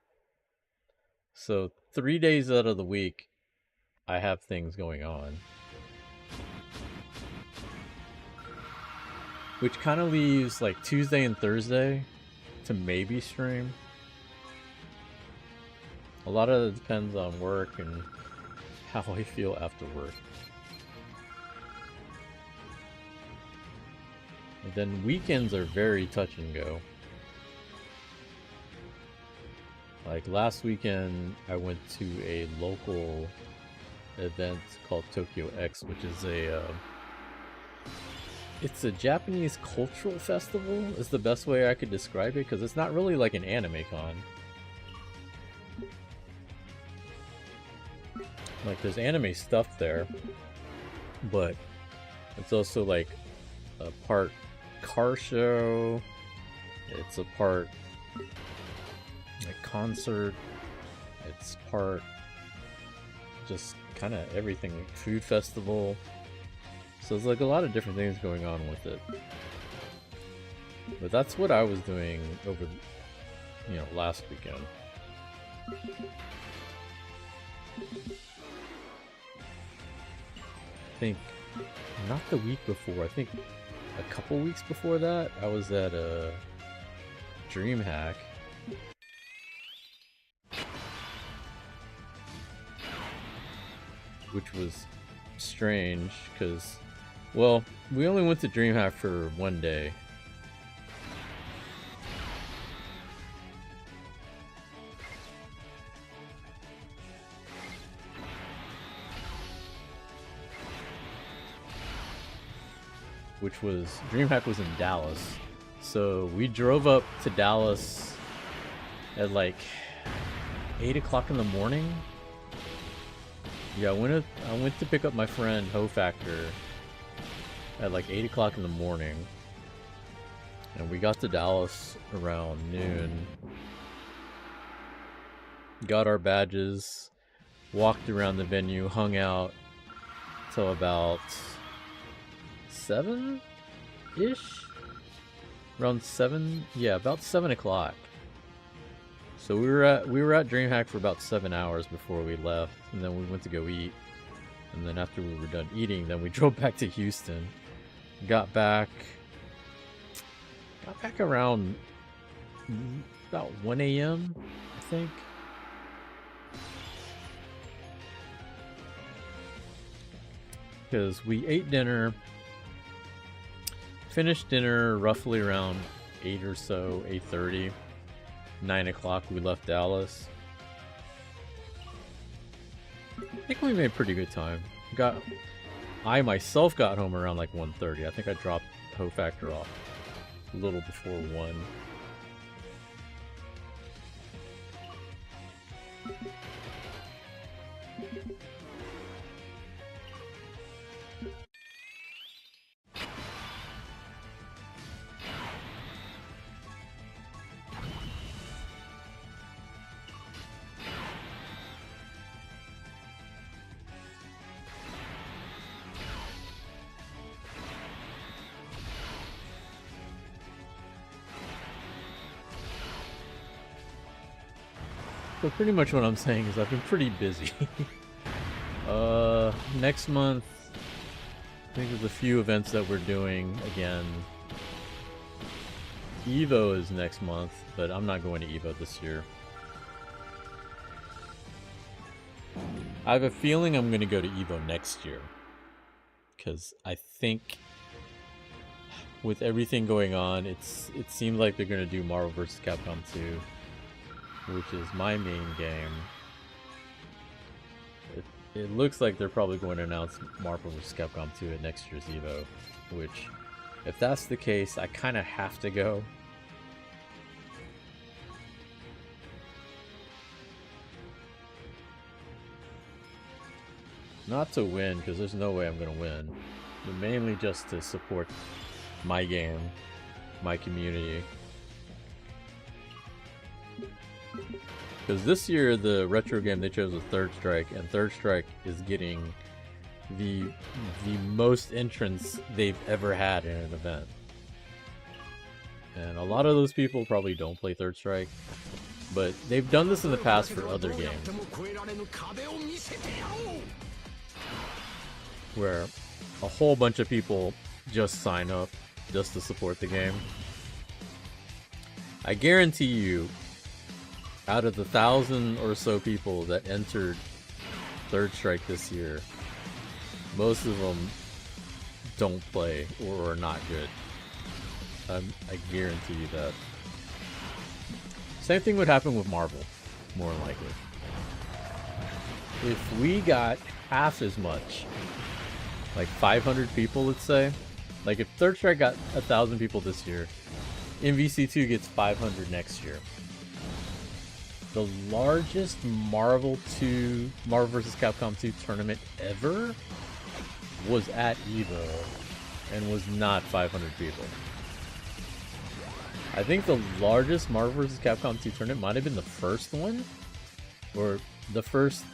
A: So 3 days out of the week, I have things going on. Which kind of leaves like Tuesday and Thursday to maybe stream. A lot of it depends on work and how I feel after work. And then weekends are very touch and go. Like last weekend, I went to a local event called Tokyo X, which is it's a Japanese cultural festival, is the best way I could describe it, because it's not really like an anime con. Like, there's anime stuff there, but it's also like a part car show, it's a part like concert, it's part just kind of everything, like food festival. So there's like a lot of different things going on with it. But that's what I was doing over, you know, last weekend. I think, not the week before, I think a couple weeks before that, I was at a DreamHack. Which was strange, because, well, we only went to DreamHack for one day. Which was, DreamHack was in Dallas. So we drove up to Dallas at like 8 o'clock in the morning. Yeah, I went to pick up my friend Ho Factor at like 8 o'clock in the morning. And we got to Dallas around noon. Got our badges, walked around the venue, hung out till about 7-ish? Around 7? Yeah, about 7 o'clock. So we were at DreamHack for about 7 hours before we left, and then we went to go eat. And then after we were done eating, then we drove back to Houston. Got back around about 1 a.m., I think. Because we ate dinner, finished dinner roughly around 8 or so, 8:30, 9 o'clock we left Dallas. I think we made pretty good time. I myself got home around like 1:30. I think I dropped Hofactor off a little before 1. So pretty much what I'm saying is I've been pretty busy. Next month, I think there's a few events that we're doing again. Evo is next month, but I'm not going to Evo this year. I have a feeling I'm going to go to Evo next year. Because I think with everything going on, it seems like they're going to do Marvel vs. Capcom 2. Which is my main game. It looks like they're probably going to announce Marvel vs. Capcom 2 at next year's Evo. Which, if that's the case, I kind of have to go. Not to win, because there's no way I'm going to win. But mainly just to support my game, my community. Because this year, the retro game they chose was Third Strike, and Third Strike is getting the most entrants they've ever had in an event. And a lot of those people probably don't play Third Strike, but they've done this in the past for other games. Where a whole bunch of people just sign up just to support the game. I guarantee you, out of the 1,000 or so people that entered Third Strike this year, most of them don't play or are not good. I guarantee you that. Same thing would happen with Marvel, more than likely. If we got half as much, like 500 people, let's say, like if Third Strike got 1,000 people this year, MVC2 gets 500 next year. The largest Marvel vs. Capcom 2 tournament ever was at Evo and was not 500 people. I think the largest Marvel vs. Capcom 2 tournament might have been the first one, or the first,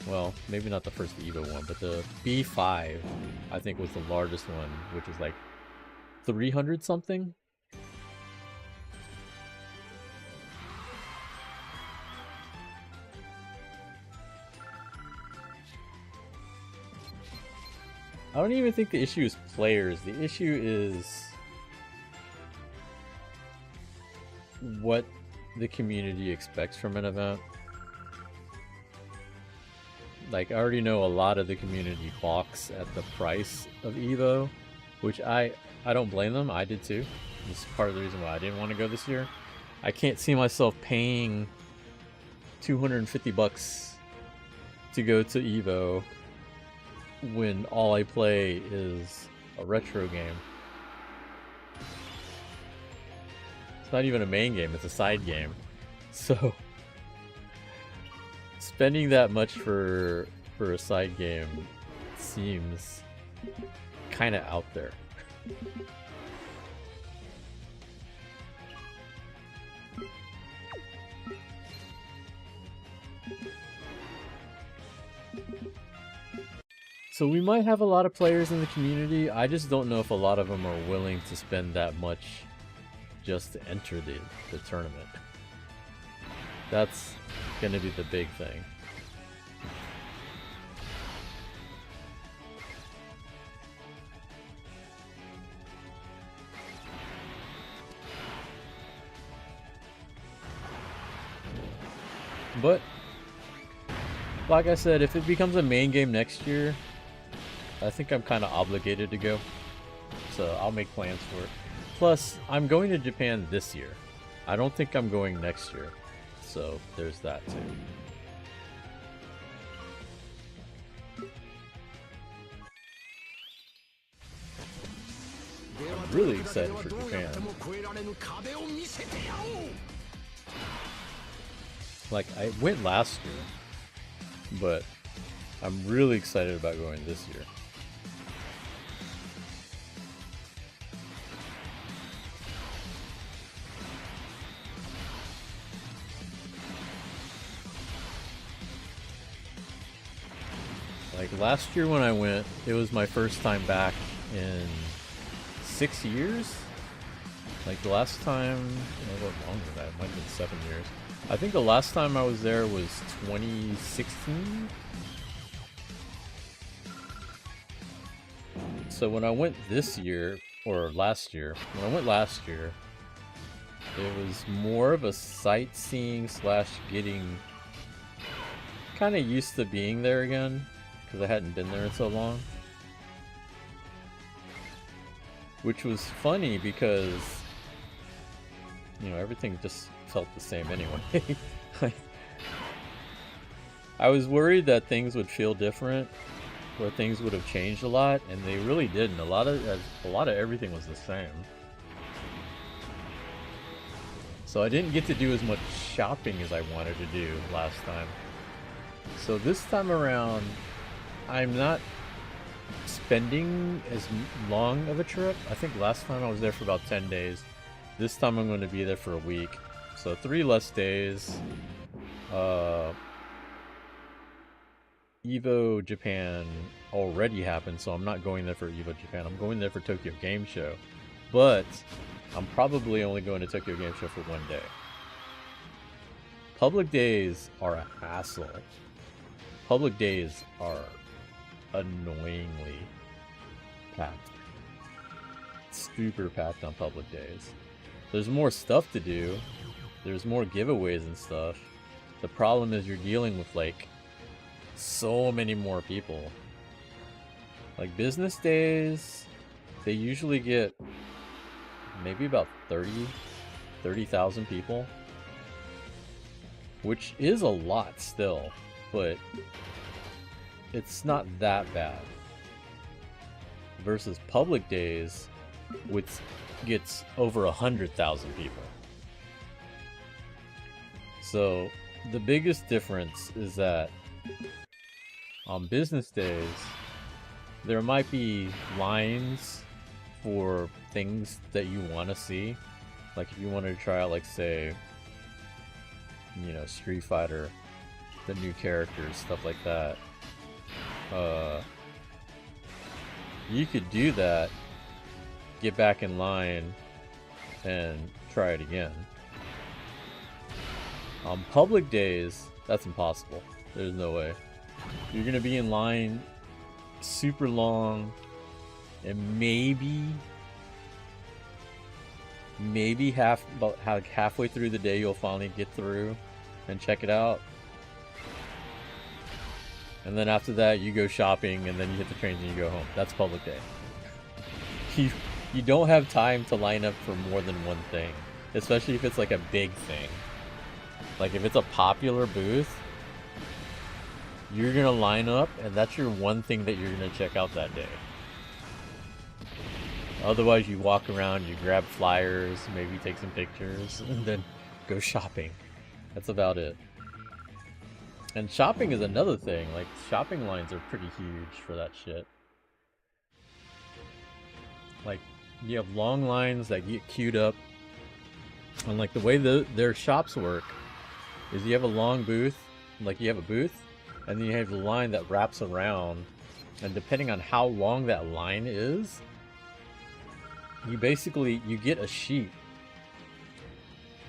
A: well, maybe not the first Evo one, but the B5 I think was the largest one, which is like 300 something. I don't even think the issue is players. The issue is what the community expects from an event. Like, I already know a lot of the community balks at the price of Evo, which I don't blame them. I did too. This is part of the reason why I didn't want to go this year. I can't see myself paying $250 to go to Evo when all I play is a retro game. It's not even a main game, it's a side game. So spending that much for a side game seems kind of out there. So we might have a lot of players in the community. I just don't know if a lot of them are willing to spend that much just to enter the tournament. That's gonna be the big thing. But like I said, if it becomes a main game next year, I think I'm kind of obligated to go. So I'll make plans for it. Plus, I'm going to Japan this year. I don't think I'm going next year. So there's that too. I'm really excited for Japan. Like, I went last year, but I'm really excited about going this year. Like, last year when I went, it was my first time back in 6 years. Like, the last time, a little longer than that, it might have been 7 years. I think the last time I was there was 2016. So when I went this year, or last year, when I went last year, it was more of a sightseeing slash getting kind of used to being there again, because I hadn't been there in so long. Which was funny because, you know, everything just felt the same anyway. I was worried that things would feel different, or things would have changed a lot, and they really didn't. A lot of everything was the same. So I didn't get to do as much shopping as I wanted to do last time. So this time around, I'm not spending as long of a trip. I think last time I was there for about 10 days. This time I'm going to be there for a week. So 3 less days. Evo Japan already happened, so I'm not going there for Evo Japan. I'm going there for Tokyo Game Show. But I'm probably only going to Tokyo Game Show for 1 day. Public days are a hassle. Public days are annoyingly packed. Super packed on public days. There's more stuff to do. There's more giveaways and stuff. The problem is you're dealing with like so many more people. Like business days, they usually get maybe about 30,000 people, which is a lot still, but it's not that bad. Versus public days, which gets over 100,000 people. So the biggest difference is that on business days, there might be lines for things that you want to see. Like if you wanted to try out, like say, you know, Street Fighter, the new characters, stuff like that. You could do that, get back in line, and try it again. On public days, that's impossible. There's no way. You're gonna be in line super long, and maybe about halfway through the day you'll finally get through and check it out. And then after that you go shopping, and then you hit the trains and you go home. That's public day. You don't have time to line up for more than one thing, especially if it's like a big thing. Like if it's a popular booth, you're gonna line up and that's your one thing that you're gonna check out that day. Otherwise you walk around, you grab flyers, maybe take some pictures, and then go shopping. That's about it. And shopping is another thing. Like shopping lines are pretty huge for that shit. Like you have long lines that get queued up, and like the way their shops work is you have a long booth, like you have a booth, and then you have a line that wraps around And depending on how long that line is, you get a sheet.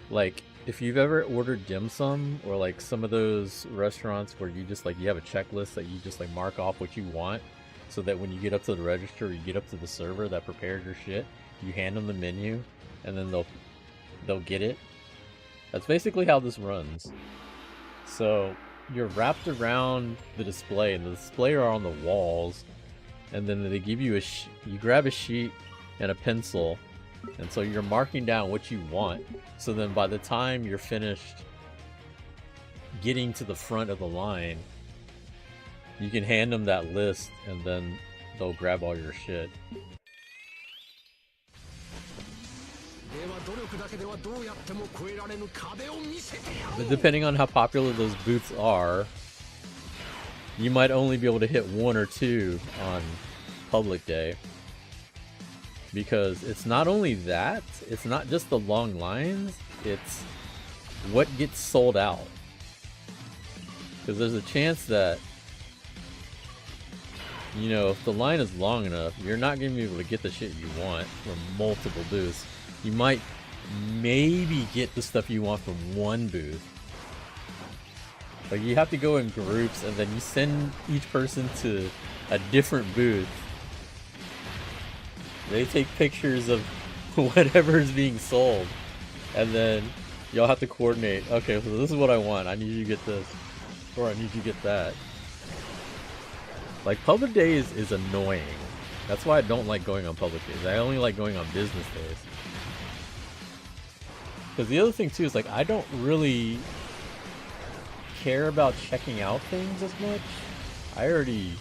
A: Like, if you've ever ordered dim sum, or like some of those restaurants where you just like, you have a checklist that you just like mark off what you want, so that when you get up to the register, or you get up to the server that prepared your shit, you hand them the menu, and then they'll get it. That's basically how this runs. So you're wrapped around the display, and the display are on the walls, and then they give you you grab a sheet and a pencil, and so you're marking down what you want. So then by the time you're finished getting to the front of the line, you can hand them that list, and then they'll grab all your shit. But depending on how popular those booths are, you might only be able to hit 1 or 2 on public day. Because it's not only that, it's not just the long lines, it's what gets sold out. Because there's a chance that, you know, if the line is long enough, you're not going to be able to get the shit you want from multiple booths. You might maybe get the stuff you want from one booth. Like, you have to go in groups, and then you send each person to a different booth. They take pictures of whatever is being sold, and then y'all have to coordinate. Okay, so this is what I want. I need you to get this, or I need you to get that. Like, public days is annoying. That's why I don't like going on public days. I only like going on business days. Because the other thing too is, like, I don't really care about checking out things as much. I already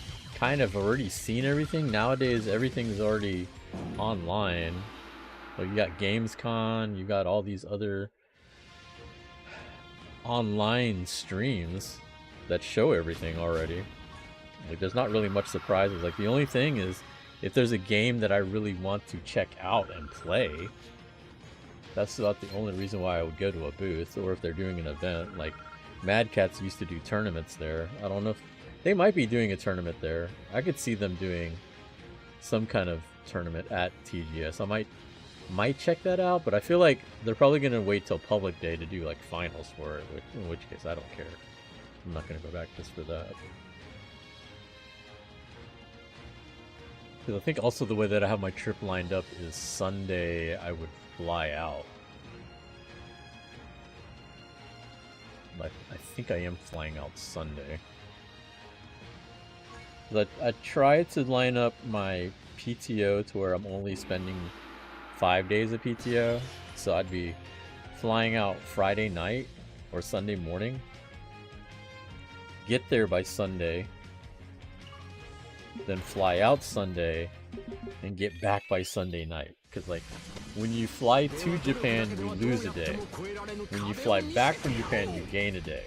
A: seen everything. Nowadays, everything's already online. Like, you got Gamescom, you got all these other online streams that show everything already. Like, there's not really much surprises. Like, the only thing is, if there's a game that I really want to check out and play, that's about the only reason why I would go to a booth. Or if they're doing an event, like Mad Catz used to do tournaments there. I don't know if they might be doing a tournament there. I could see them doing some kind of tournament at TGS. I might check that out, but I feel like they're probably gonna wait till public day to do like finals for it, in which case I don't care. I'm not gonna go back just for that. Because I think also the way that I have my trip lined up is Sunday I would fly out. I think I am flying out Sunday. But I tried to line up my PTO to where I'm only spending 5 days of PTO. So I'd be flying out Friday night or Sunday morning. Get there by Sunday. Then fly out Sunday and get back by Sunday night. Because, like, when you fly to Japan, you lose a day. When you fly back from Japan, you gain a day.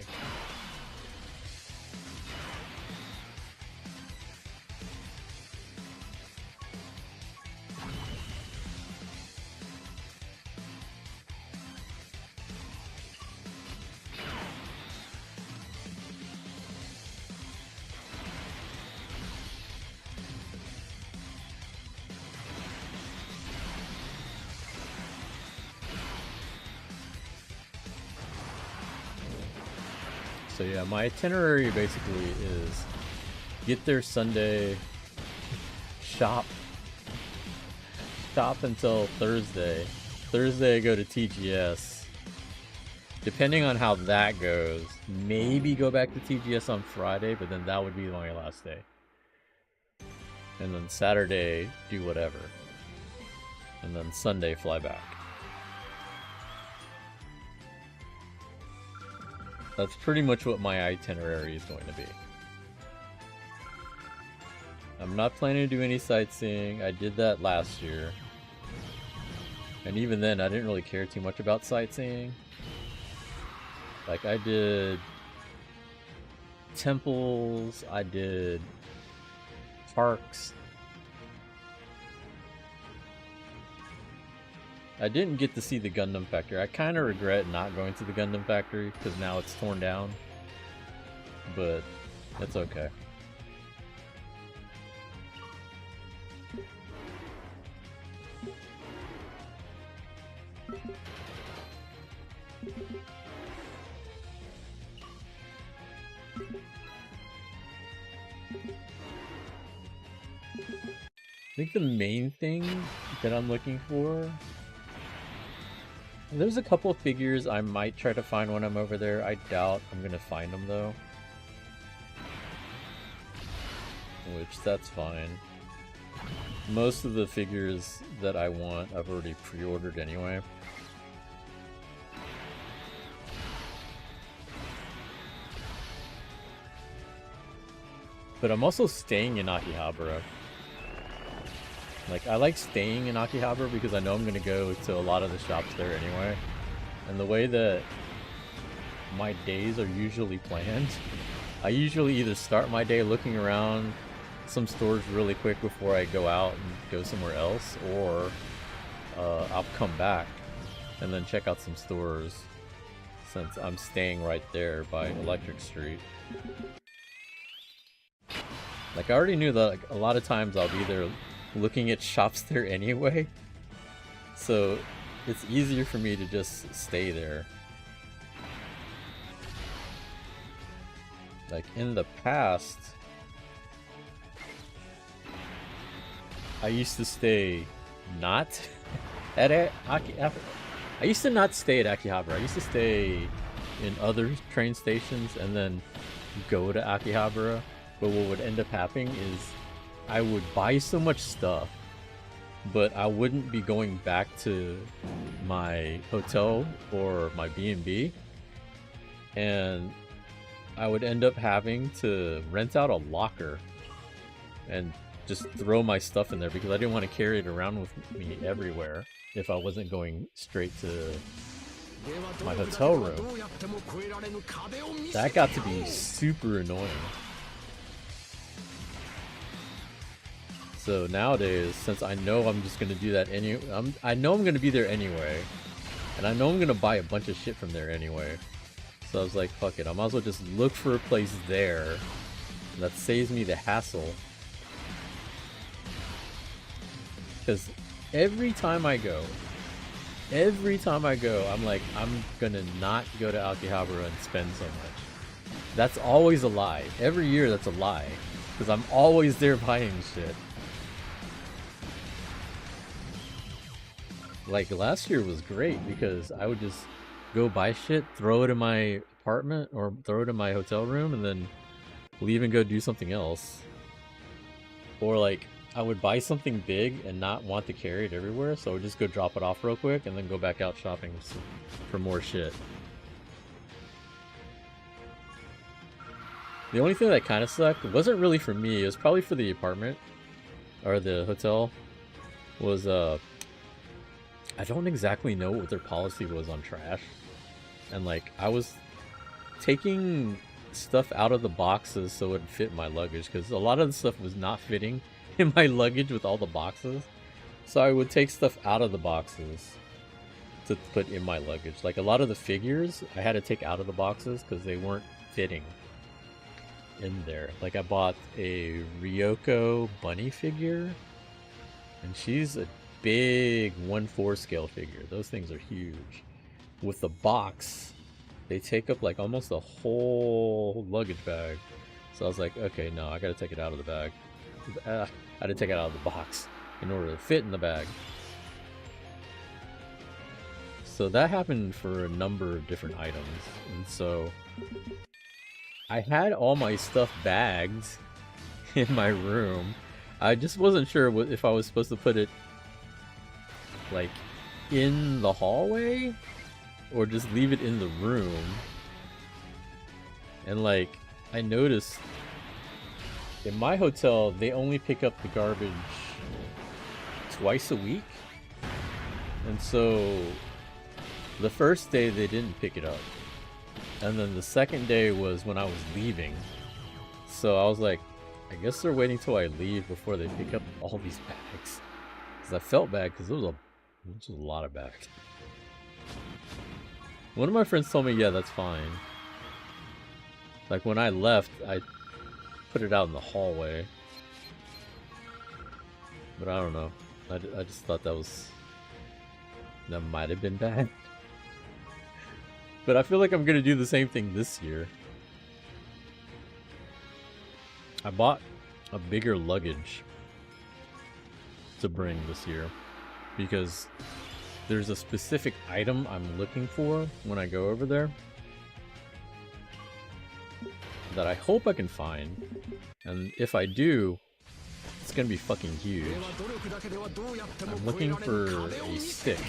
A: So yeah, my itinerary basically is get there Sunday, shop until Thursday. Thursday I go to TGS. Depending on how that goes, maybe go back to TGS on Friday, but then that would be my last day. And then Saturday, do whatever. And then Sunday, fly back. That's pretty much what my itinerary is going to be. I'm not planning to do any sightseeing. I did that last year. And even then, I didn't really care too much about sightseeing. Like, I did temples, I did parks. I didn't get to see the Gundam Factory. I kind of regret not going to the Gundam Factory because now it's torn down. But it's okay. I think the main thing that I'm looking for... There's a couple of figures I might try to find when I'm over there. I doubt I'm gonna find them though. Which, that's fine. Most of the figures that I want, I've already pre-ordered anyway. But I'm also staying in Akihabara. Like, I like staying in Akihabara because I know I'm gonna go to a lot of the shops there anyway. And the way that my days are usually planned, I usually either start my day looking around some stores really quick before I go out and go somewhere else, or I'll come back and then check out some stores since I'm staying right there by Electric Street. Like, I already knew that like, a lot of times I'll be there looking at shops there anyway, so it's easier for me to just stay there. Like, in the past, I used to stay not at Akihabara. I used to not stay at Akihabara. I used to stay in other train stations and then go to Akihabara. But what would end up happening is I would buy so much stuff, but I wouldn't be going back to my hotel or my B&B, and I would end up having to rent out a locker and just throw my stuff in there because I didn't want to carry it around with me everywhere if I wasn't going straight to my hotel room. That got to be super annoying. So nowadays, since I know I'm just gonna do that I know I'm gonna be there anyway, and I know I'm gonna buy a bunch of shit from there anyway. So I was like, fuck it, I might as well just look for a place there that saves me the hassle. Because every time I go, I'm like, I'm gonna not go to Akihabara and spend so much. That's always a lie. Every year that's a lie. Because I'm always there buying shit. Like, last year was great because I would just go buy shit, throw it in my apartment or throw it in my hotel room, and then leave and go do something else. Or like, I would buy something big and not want to carry it everywhere, so I would just go drop it off real quick and then go back out shopping for more shit. The only thing that kind of sucked, it wasn't really for me, it was probably for the apartment or the hotel, was I don't exactly know what their policy was on trash. And like, I was taking stuff out of the boxes so it would fit my luggage, because a lot of the stuff was not fitting in my luggage with all the boxes. So I would take stuff out of the boxes to put in my luggage. Like, a lot of the figures I had to take out of the boxes because they weren't fitting in there. Like, I bought a Ryoko bunny figure, and she's a big 1/4 scale figure. Those things are huge. With the box, they take up like almost a whole luggage bag. So I was like, okay, no, I gotta take it out of the bag. I had to take it out of the box in order to fit in the bag. So that happened for a number of different items. And so I had all my stuff bagged in my room. I just wasn't sure if I was supposed to put it like in the hallway or just leave it in the room. And like, I noticed in my hotel they only pick up the garbage twice a week, and so the first day they didn't pick it up, and then the second day was when I was leaving. So I was like, I guess they're waiting till I leave before they pick up all these bags, because I felt bad because it was a lot of bags. One of my friends told me, yeah, that's fine. Like, when I left, I put it out in the hallway. But I don't know. I just thought that was That might have been bad. But I feel like I'm gonna do the same thing this year. I bought a bigger luggage to bring this year because there's a specific item I'm looking for when I go over there that I hope I can find, and if I do, it's gonna be fucking huge. I'm looking for a stick,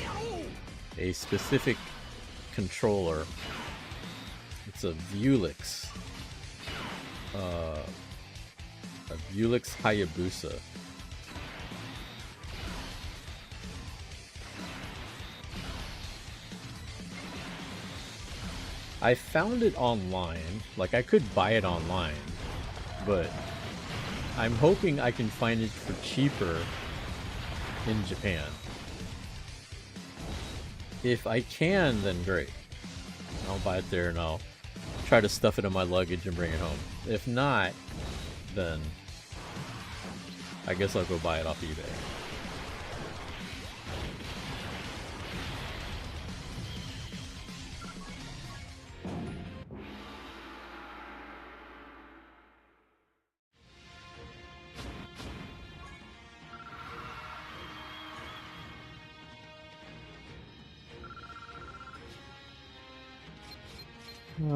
A: a specific controller. It's a Vulix, a Vulix Hayabusa. I found it online, like I could buy it online, but I'm hoping I can find it for cheaper in Japan. If I can, then great. I'll buy it there and I'll try to stuff it in my luggage and bring it home. If not, then I guess I'll go buy it off eBay.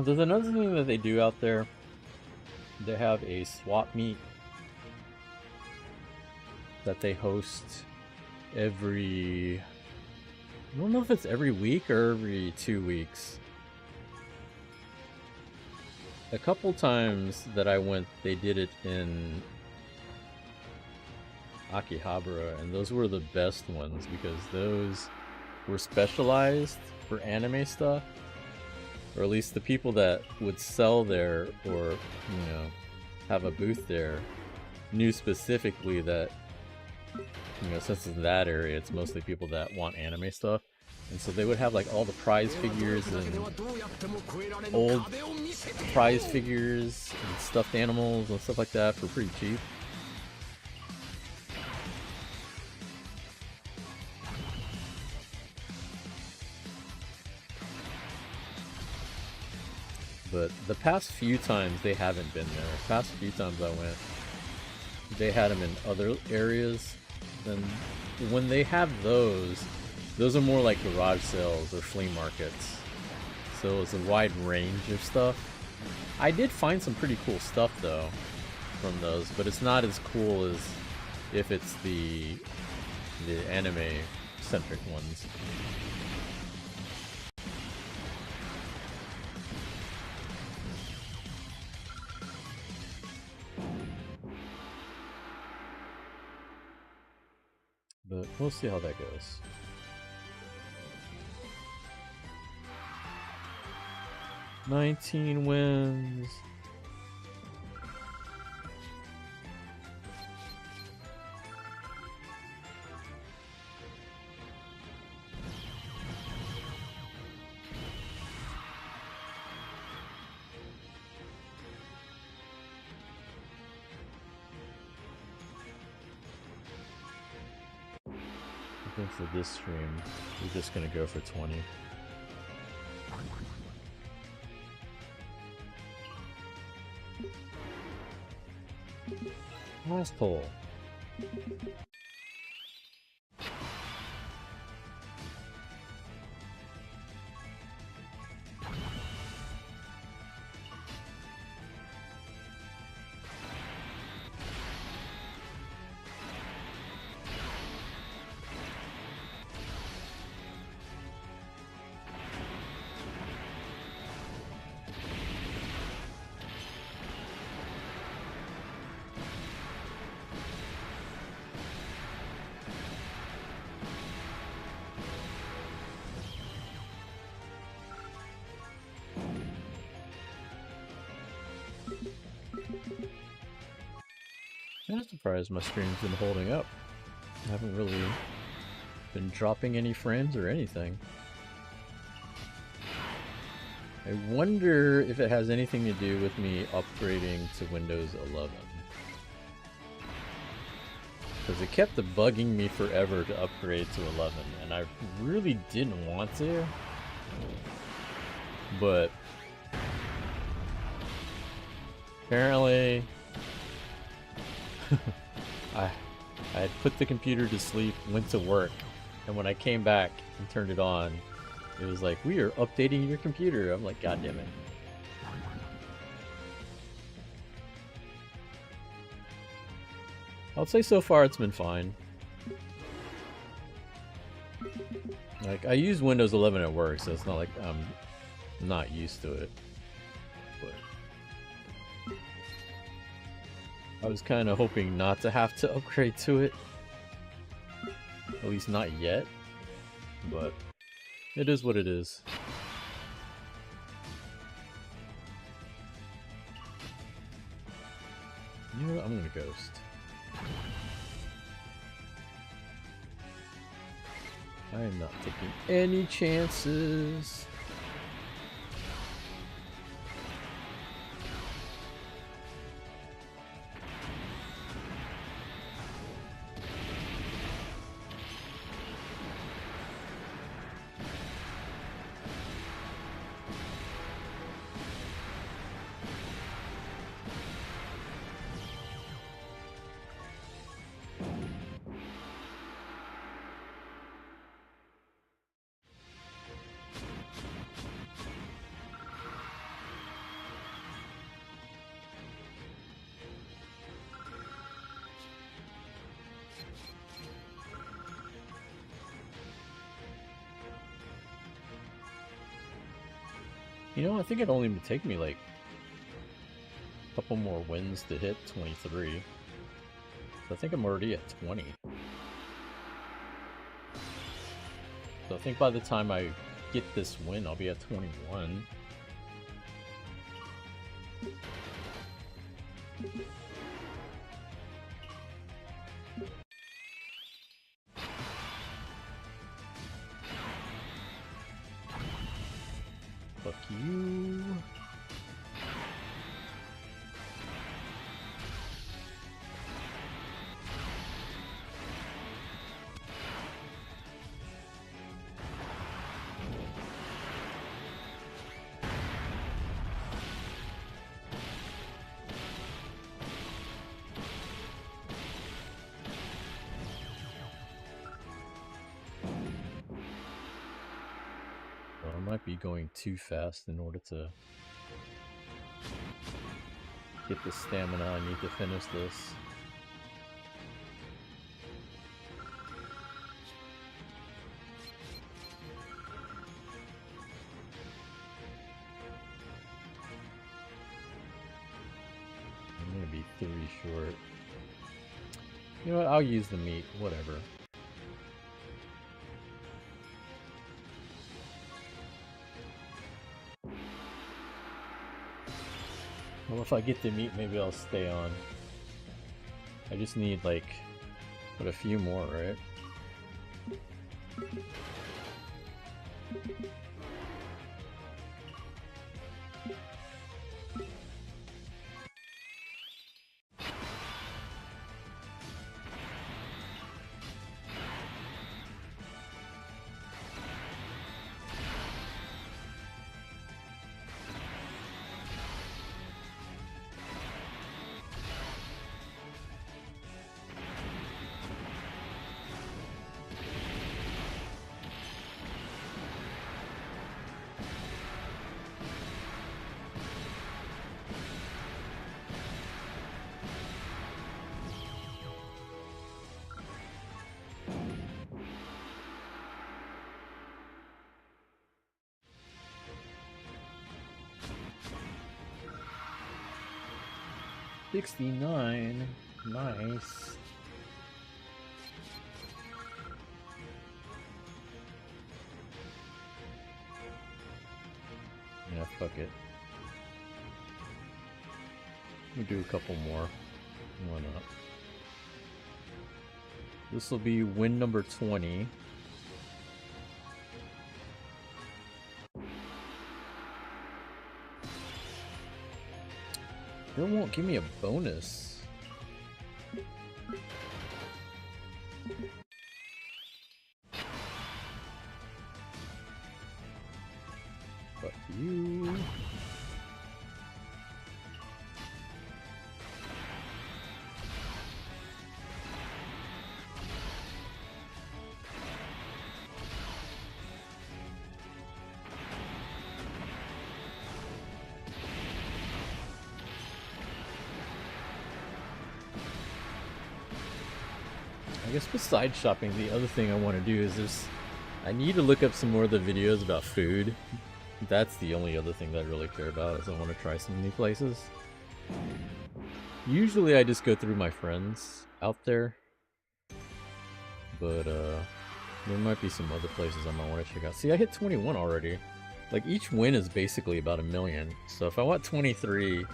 A: There's another thing that they do out there. They have a swap meet that they host every... I don't know if it's every week or every 2 weeks. A couple times that I went, they did it in Akihabara, and those were the best ones because those were specialized for anime stuff. Or at least the people that would sell there or, you know, have a booth there knew specifically that, you know, since it's in that area, it's mostly people that want anime stuff. And so they would have like all the prize figures and old prize figures and stuffed animals and stuff like that for pretty cheap. But the past few times they haven't been there. The past few times I went, they had them in other areas. And when they have those are more like garage sales or flea markets. So it's a wide range of stuff. I did find some pretty cool stuff though from those, but it's not as cool as if it's the anime centric ones. But we'll see how that goes. $19 wins. I think for this stream, we're just gonna go for 20. Last poll. I'm surprised my stream's been holding up. I haven't really been dropping any frames or anything. I wonder if it has anything to do with me upgrading to Windows 11. Because it kept bugging me forever to upgrade to 11, and I really didn't want to. But apparently I had put the computer to sleep, went to work, and when I came back and turned it on, it was like, we are updating your computer. I'm like, God damn it. I'll say so far it's been fine. Like, I use Windows 11 at work, so it's not like I'm not used to it. But I was kind of hoping not to have to upgrade to it. At least not yet. But it is what it is. You know what? I'm gonna ghost. I am not taking any chances. You know, I think it only would take me like a couple more wins to hit 23. So I think I'm already at 20. So I think by the time I get this win, I'll be at 21. Fuck you. Well, I might be going too fast in order to get the stamina I need to finish this. I'm gonna be 3 short. You know what? I'll use the meat. Whatever. Well, if I get the meat, maybe I'll stay on. I just need, like, what, a few more, right? $69. Nice. Yeah, fuck it. We'll do a couple more. Why not? This will be win number 20. It won't give me a bonus. Fuck you. I guess besides shopping, the other thing I want to do is I need to look up some more of the videos about food. That's the only other thing that I really care about, is I want to try some new places. Usually I just go through my friends out there, but there might be some other places I might want to check out. See, I hit 21 already. Like, each win is basically about 1 million, so if I want 23,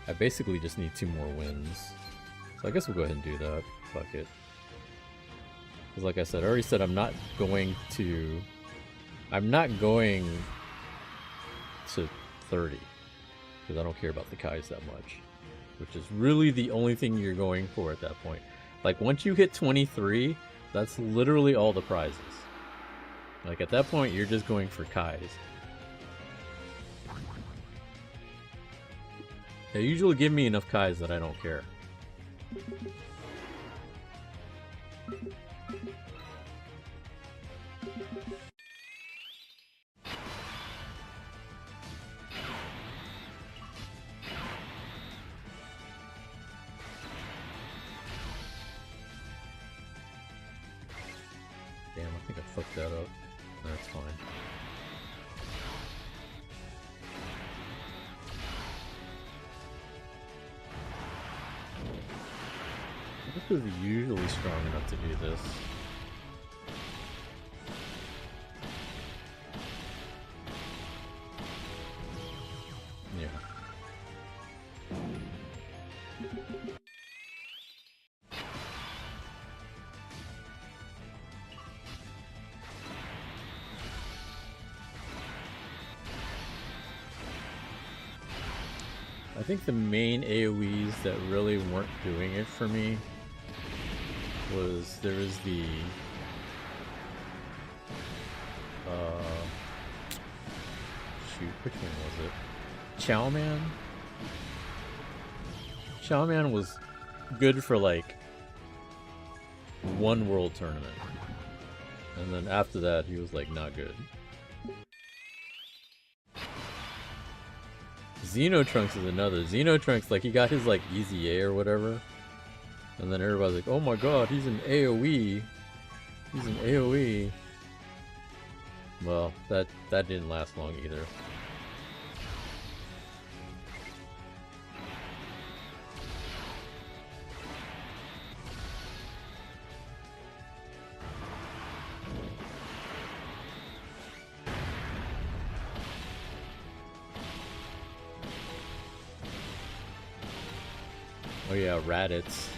A: I basically just need 2 more wins. So I guess we'll go ahead and do that. Fuck it. Because like I said, I already said I'm not going to 30, because I don't care about the Kais that much, which is really the only thing you're going for at that point. Like, once you hit 23, that's literally all the prizes. Like, at that point, you're just going for Kais. They usually give me enough Kais that I don't care. Damn, I think I fucked that up. That's fine. This is usually strong enough to do this. Yeah. I think the main AoEs that really weren't doing it for me was there was the shoot, which one was it? Chowman? Chowman was good for like 1 world tournament. And then after that he was like not good. Xenotrunks is another. Xenotrunks, like, he got his like easy A or whatever. And then everybody's like, oh my god, he's an AoE. He's an AoE. Well, that didn't last long either. Oh yeah, Raditz.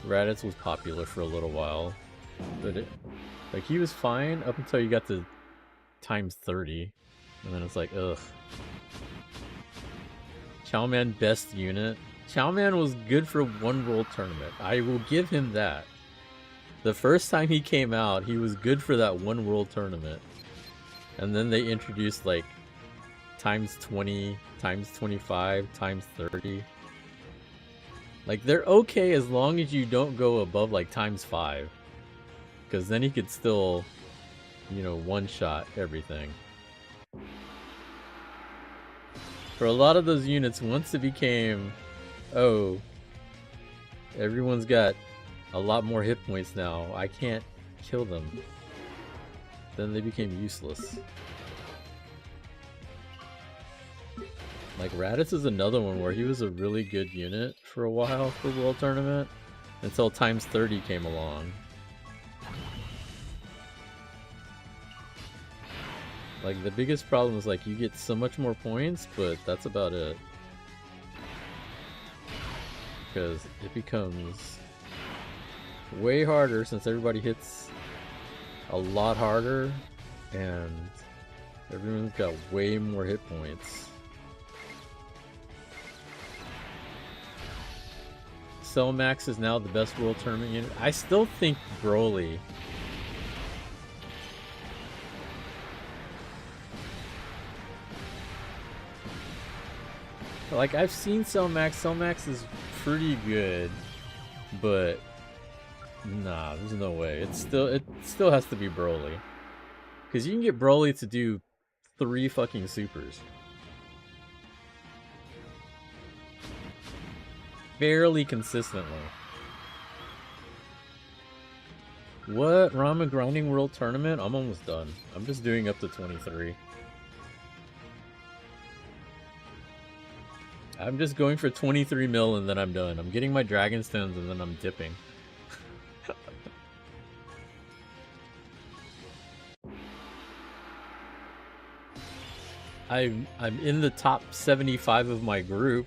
A: Raditz was popular for a little while, but like, he was fine up until you got to times 30, and then it's like, ugh. Chowman, best unit. Chowman was good for 1 world tournament. I will give him that. The first time he came out, he was good for that 1 world tournament, and then they introduced like times 20, times 25, times 30. Like, they're okay as long as you don't go above like times 5, because then he could still, you know, one-shot everything. For a lot of those units, once it became, oh, everyone's got a lot more hit points now, I can't kill them, then they became useless. Like, Raditz is another one where he was a really good unit for a while for World Tournament, until times 30 came along. Like, the biggest problem is, like, you get so much more points, but that's about it. Because it becomes way harder since everybody hits a lot harder, and everyone's got way more hit points. Cellmax is now the best World Tournament unit. I still think Broly Like, I've seen Cell Max. Cell Max is pretty good, but nah, there's no way. It still has to be Broly. Because you can get Broly to do 3 fucking supers. Fairly consistently. What? Rama Grinding World Tournament? I'm almost done. I'm just doing up to 23. I'm just going for 23 mil and then I'm done. I'm getting my Dragon Stones and then I'm dipping. I'm in the top 75 of my group.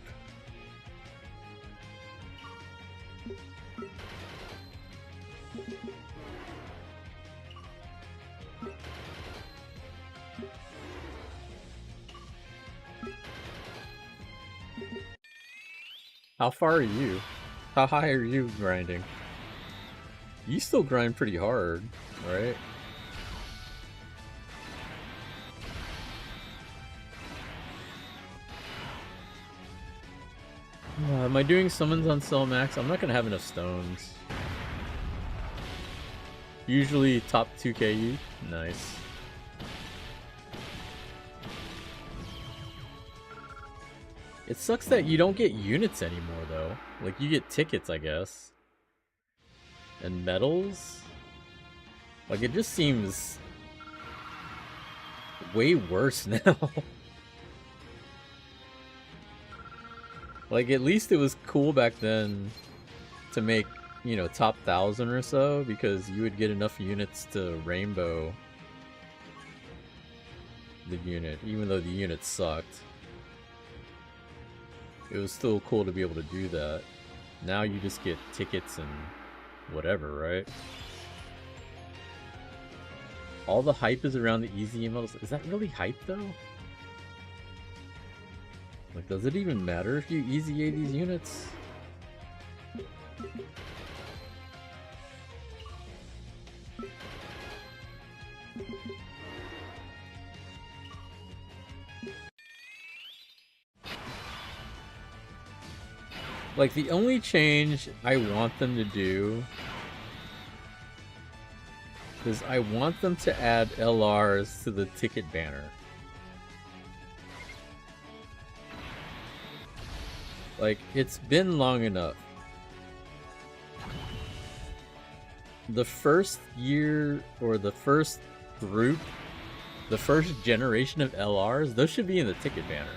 A: How far are you? How high are you grinding? You still grind pretty hard, right? Am I doing summons on Cell Max? I'm not gonna have enough stones. Usually top 2k. Nice. It sucks that you don't get units anymore, though. Like, you get tickets, I guess. And medals? Like, it just seems way worse now. Like, at least it was cool back then to make, you know, top 1,000 or so, because you would get enough units to rainbow the unit, even though the unit sucked. It was still cool to be able to do that. Now you just get tickets and whatever, right? All the hype is around the easy medals. Is that really hype, though? Like, does it even matter if you easy A these units? Like, the only change I want them to do is I want them to add LRs to the ticket banner. Like, it's been long enough. The first year, or the first group, the first generation of LRs, those should be in the ticket banner.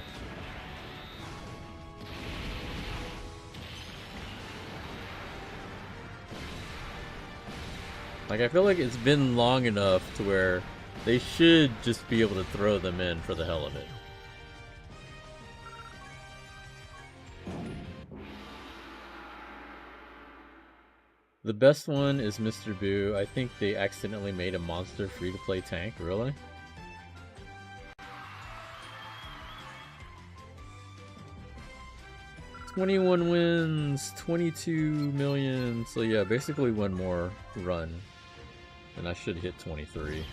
A: Like, I feel like it's been long enough to where they should just be able to throw them in for the hell of it. The best one is Mr. Boo. I think they accidentally made a monster free-to-play tank. Really? $21 wins, 22 million. So yeah, basically one more run, and I should hit 23.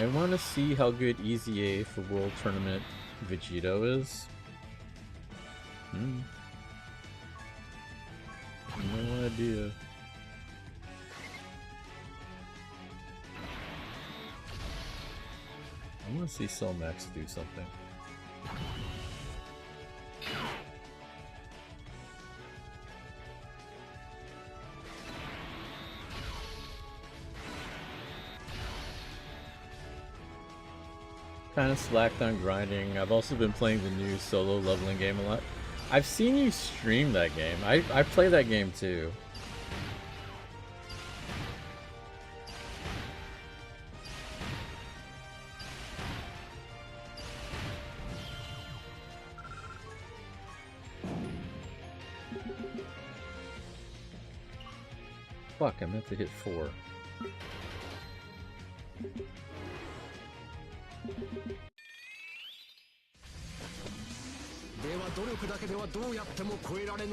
A: I want to see how good Easy A for World Tournament Vegito is. No idea. I want to see Cell Max do something. Kind of slacked on grinding. I've also been playing the new solo leveling game a lot. I've seen you stream that game. I play that game too. Fuck, I meant to hit 4.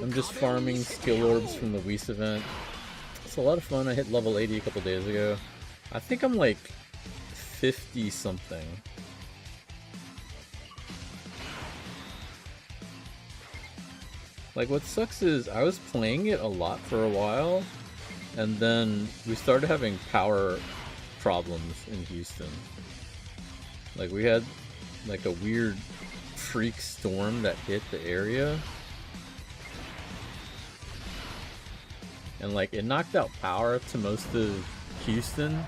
A: I'm just farming skill orbs from the Whis event. It's a lot of fun. I hit level 80 a couple days ago. I think I'm like 50 something. Like, what sucks is I was playing it a lot for a while, and then we started having power problems in Houston. Like, we had like a weird freak storm that hit the area, and like it knocked out power to most of Houston.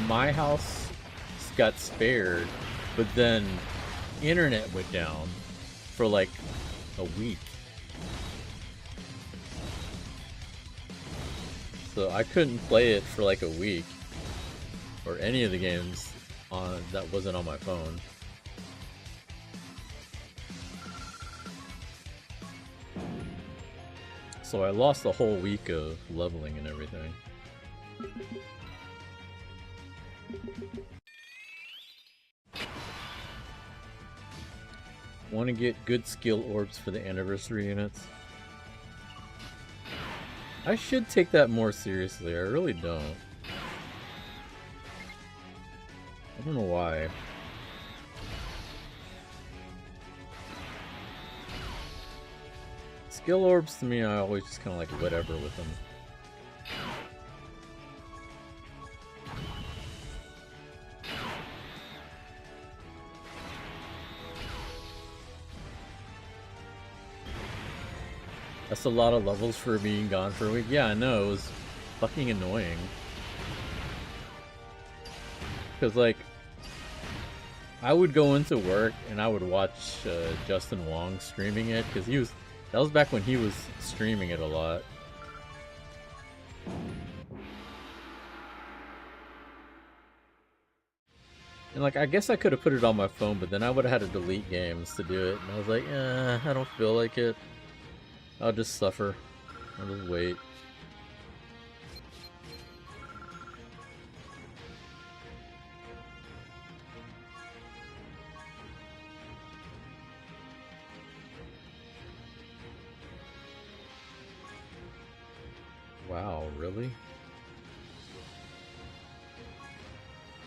A: My house got spared, but then internet went down for like a week. So I couldn't play it for like a week, or any of the games on that wasn't on my phone. So I lost a whole week of leveling and everything. Want to get good skill orbs for the anniversary units. I should take that more seriously. I really don't. I don't know why. Skill orbs to me, I always just kind of like whatever with them. That's a lot of levels for being gone for a week. Yeah, I know, it was fucking annoying. Because, like, I would go into work and I would watch Justin Wong streaming it, because that was back when he was streaming it a lot. And, like, I guess I could have put it on my phone, but then I would have had to delete games to do it. And I was like, I don't feel like it. I'll just suffer. I'll just wait. Wow, really?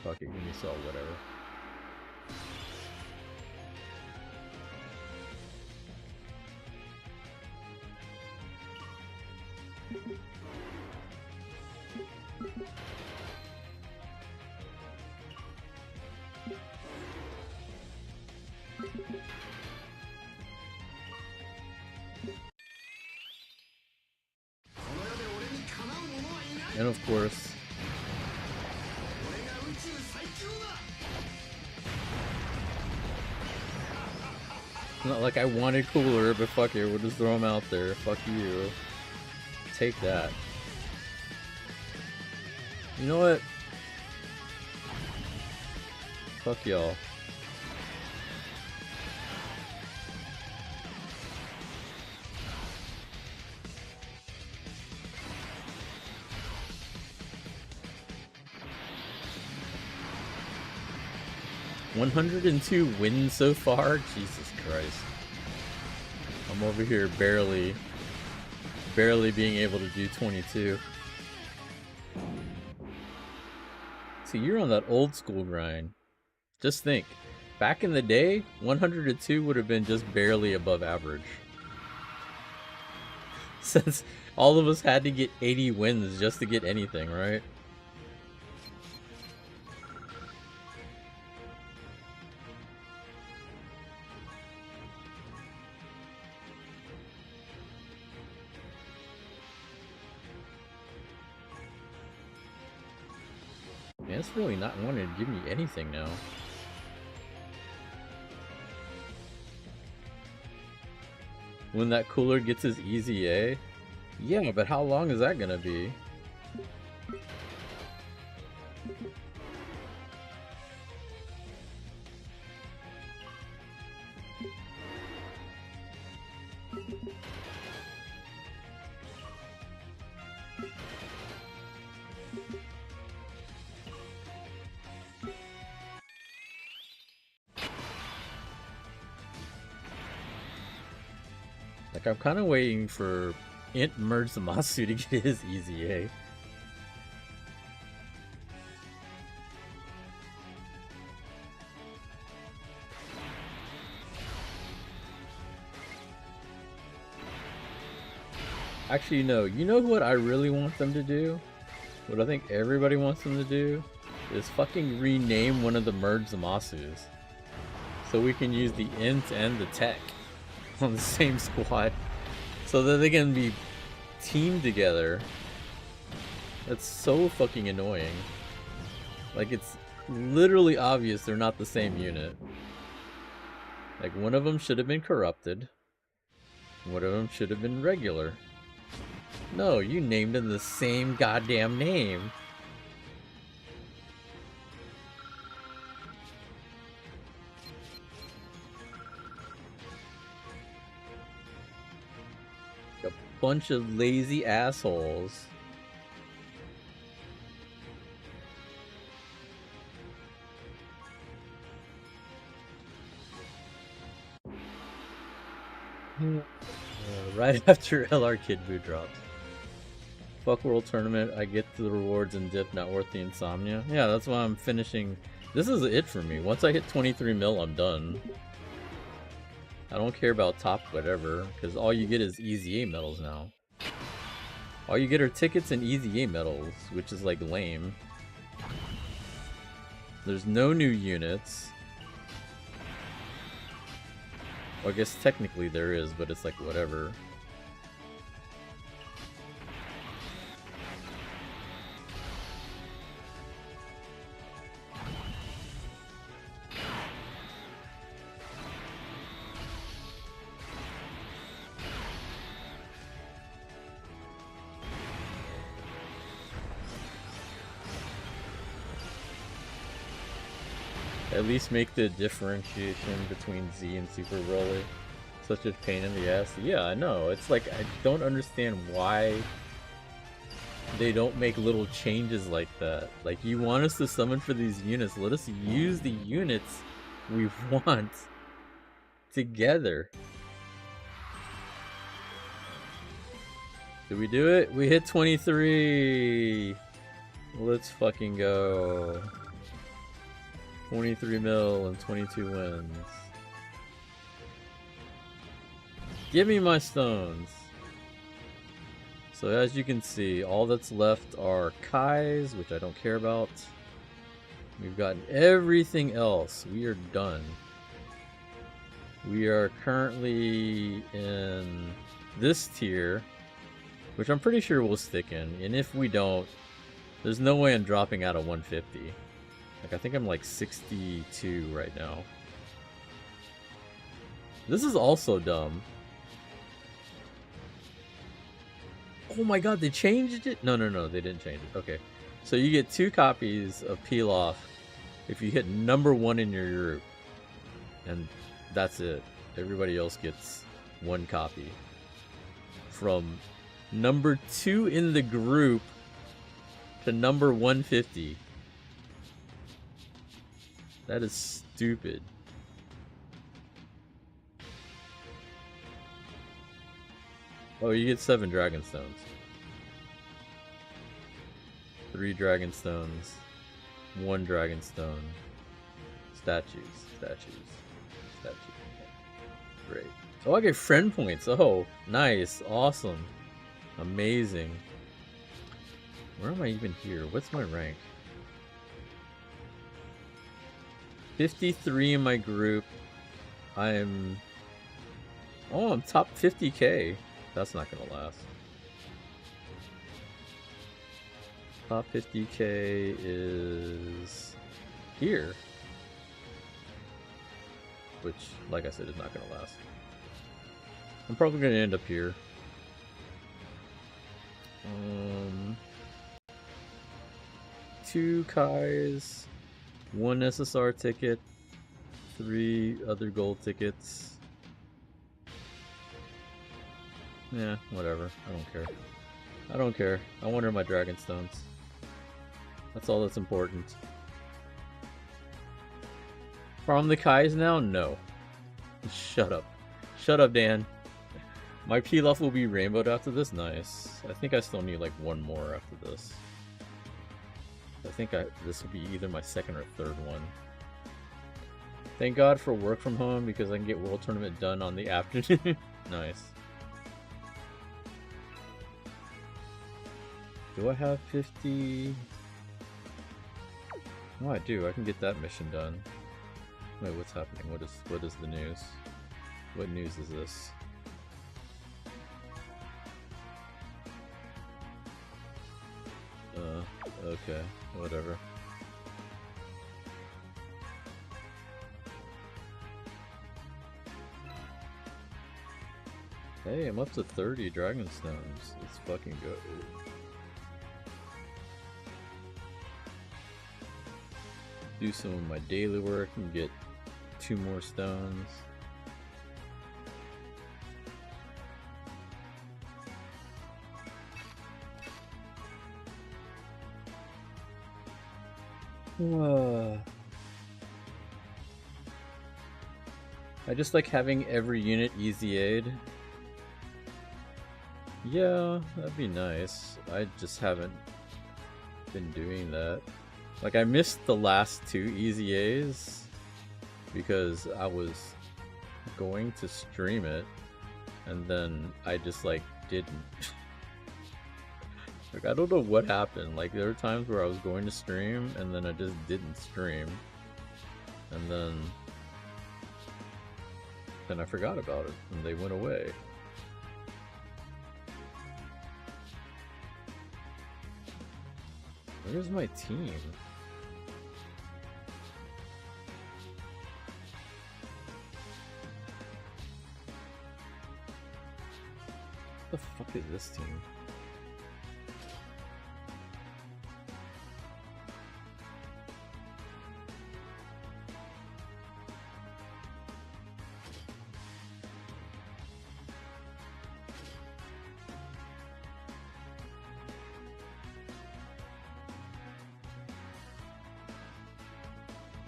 A: Fuck it, give me sell whatever. And of course, it's not like I wanted cooler, but fuck it, we'll just throw them out there. Fuck you. Take that. You know what? Fuck y'all. $102 wins so far? Jesus Christ. I'm over here barely being able to do 22. See, you're on that old school grind. Just think, back in the day, 102 would have been just barely above average. Since all of us had to get 80 wins just to get anything, right? Man, it's really not wanting to give me anything now. When that cooler gets his easy A? Yeah, but how long is that gonna be? Like, I'm kind of waiting for Int Merge Zamasu to get his easy A. Actually, no. You know what I really want them to do? What I think everybody wants them to do? Is fucking rename one of the Merge Zamasus. So we can use the Int and the Tech on the same squad. So that they can be teamed together. That's so fucking annoying. Like, it's literally obvious they're not the same unit. Like, one of them should have been corrupted. One of them should have been regular. No, you named them the same goddamn name. A bunch of lazy assholes. Right after LR Kid Boo drops. Fuck World Tournament, I get the rewards and dip, not worth the insomnia. Yeah, that's why I'm finishing. This is it for me. Once I hit 23 mil, I'm done. I don't care about top whatever, because all you get is easy A medals now. All you get are tickets and easy A medals, which is like lame. There's no new units. Well, I guess technically there is, but it's like whatever. At least make the differentiation between Z and Super Broly such a pain in the ass. Yeah, I know. It's like, I don't understand why they don't make little changes like that. Like, you want us to summon for these units, let us use the units we want together. Did we do it? We hit 23! Let's fucking go. 23 mil and 22 wins. Give me my stones. So as you can see, all that's left are Kais, which I don't care about. We've gotten everything else. We are done. We are currently in this tier, which I'm pretty sure we'll stick in. And if we don't, there's no way I'm dropping out of 150. Like, I think I'm like 62 right now. This is also dumb. Oh my god, they changed it? No, they didn't change it. Okay. So you get 2 copies of Peel Off if you hit number 1 in your group. And that's it. Everybody else gets 1 copy. From number 2 in the group to number 150. That is stupid. Oh, you get 7 Dragon Stones. 3 Dragon Stones. 1 Dragon Stone. Statues. Great. Oh, I get friend points. Oh, nice. Awesome. Amazing. Where am I even here? What's my rank? 53 in my group. I'm top 50k. That's not gonna last. Top 50k is here. Which, like I said, is not gonna last. I'm probably gonna end up here. 2 Kais. 1 SSR ticket, 3 other gold tickets. Yeah, whatever. I don't care. I don't care. I want my Dragon Stones. That's all that's important. Farm the Kais now? No. Shut up. Shut up, Dan. My Pilaf will be rainbowed after this? Nice. I think I still need like one more after this. I think this will be either my second or third one. Thank God for work from home because I can get World Tournament done on the afternoon. Nice. Do I have 50? Oh, I do. I can get that mission done. Wait, what's happening? What is the news? What news is this? Okay, whatever. Hey, I'm up to 30 Dragon Stones. Let's fucking go. Do some of my daily work and get 2 more stones. I just like having every unit easy aid. Yeah, that'd be nice. I just haven't been doing that. Like, I missed the last 2 easy A's because I was going to stream it and then I just like didn't. Like, I don't know what happened. Like, there were times where I was going to stream and then I just didn't stream. And then I forgot about it and they went away. Where's my team? What the fuck is this team?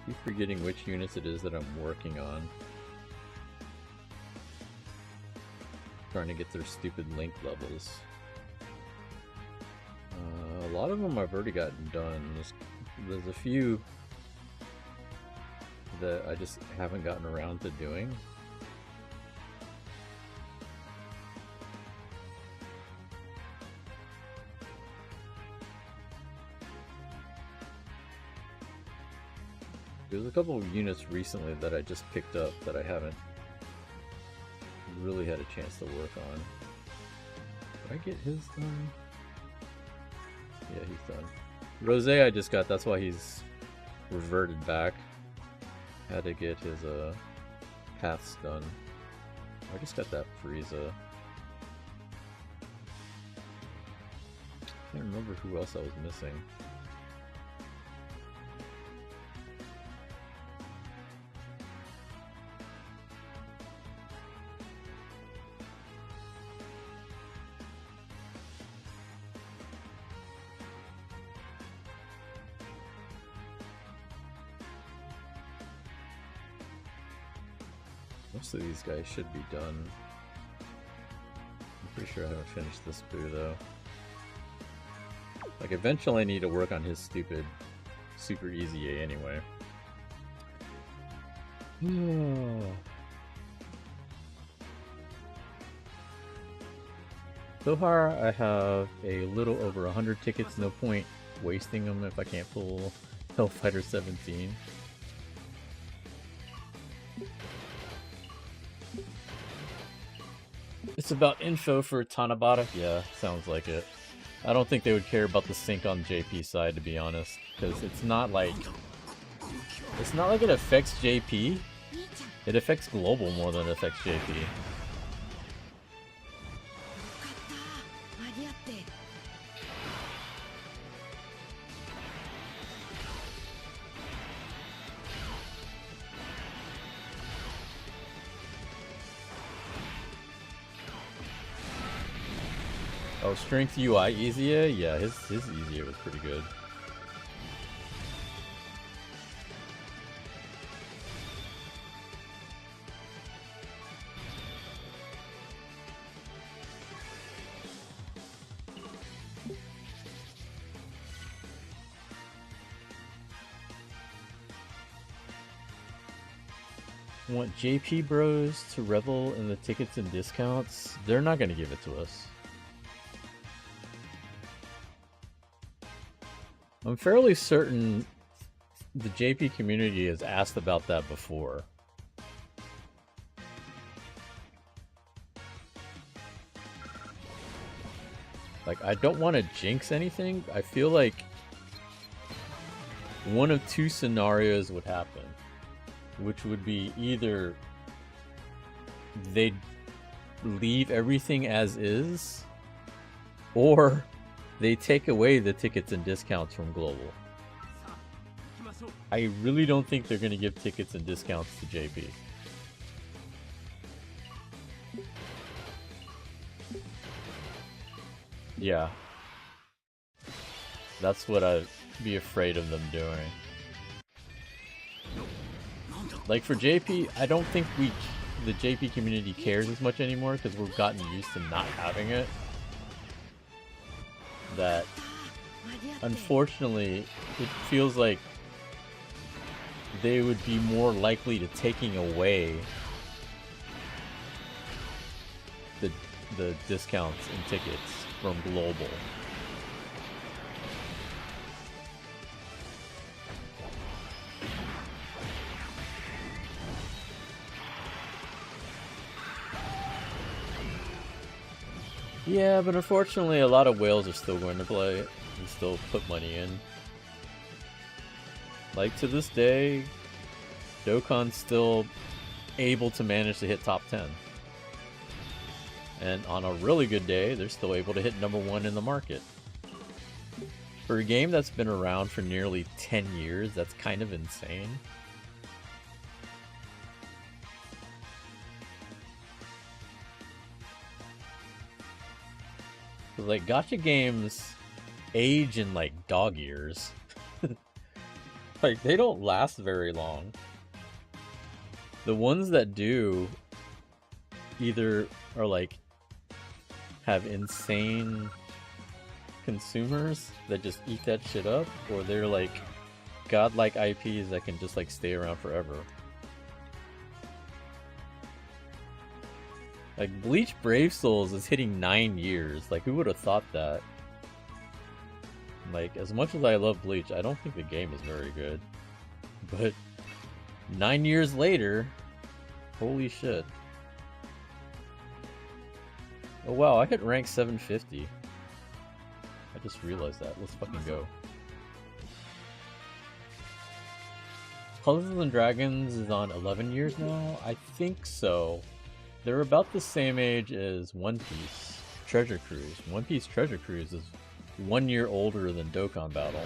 A: Keep forgetting which units it is that I'm working on. Trying to get their stupid link levels. A lot of them I've already gotten done. There's a few that I just haven't gotten around to doing. There's a couple of units recently that I just picked up that I haven't really had a chance to work on. Did I get his done? Yeah, he's done. Rose I just got, that's why he's reverted back. Had to get his paths done. I just got that Frieza. Can't remember who else I was missing. Most of these guys should be done. I'm pretty sure I haven't finished this Boo though. Like, eventually I need to work on his stupid super easy A anyway. So far I have a little over 100 tickets, no point wasting them if I can't pull Hellfighter 17. It's about info for Tanabata? Yeah, sounds like it. I don't think they would care about the sync on JP side, to be honest, because it's not like it affects JP. It affects global more than it affects JP. Oh, strength UI easier? Yeah, his easier was pretty good. want JP Bros to revel in the tickets and discounts. They're not going to give it to us. I'm fairly certain the JP community has asked about that before. Like, I don't want to jinx anything. I feel like one of two scenarios would happen, which would be either they'd leave everything as is, or they take away the tickets and discounts from Global. I really don't think they're going to give tickets and discounts to JP. Yeah. That's what I'd be afraid of them doing. Like for JP, I don't think the JP community cares as much anymore because we've gotten used to not having it. That, unfortunately, it feels like they would be more likely to taking away the discounts and tickets from Global. Yeah, but unfortunately a lot of whales are still going to play and still put money in. Like to this day, Dokkan's still able to manage to hit top 10. And on a really good day, they're still able to hit #1 in the market. For a game that's been around for nearly 10 years, that's kind of insane. Like, gacha games age in like dog years. Like, they don't last very long. The ones that do either are like have insane consumers that just eat that shit up, or they're like godlike IPs that can just like stay around forever. Like Bleach Brave Souls is hitting 9 years. Like, who would have thought that? Like, as much as I love Bleach, I don't think the game is very good. But 9 years later, holy shit. Oh wow, I hit rank 750. I just realized that. Let's fucking go. Puzzles and Dragons is on 11 years now? I think so. They're about the same age as One Piece Treasure Cruise. One Piece Treasure Cruise is 1 year older than Dokkan Battle.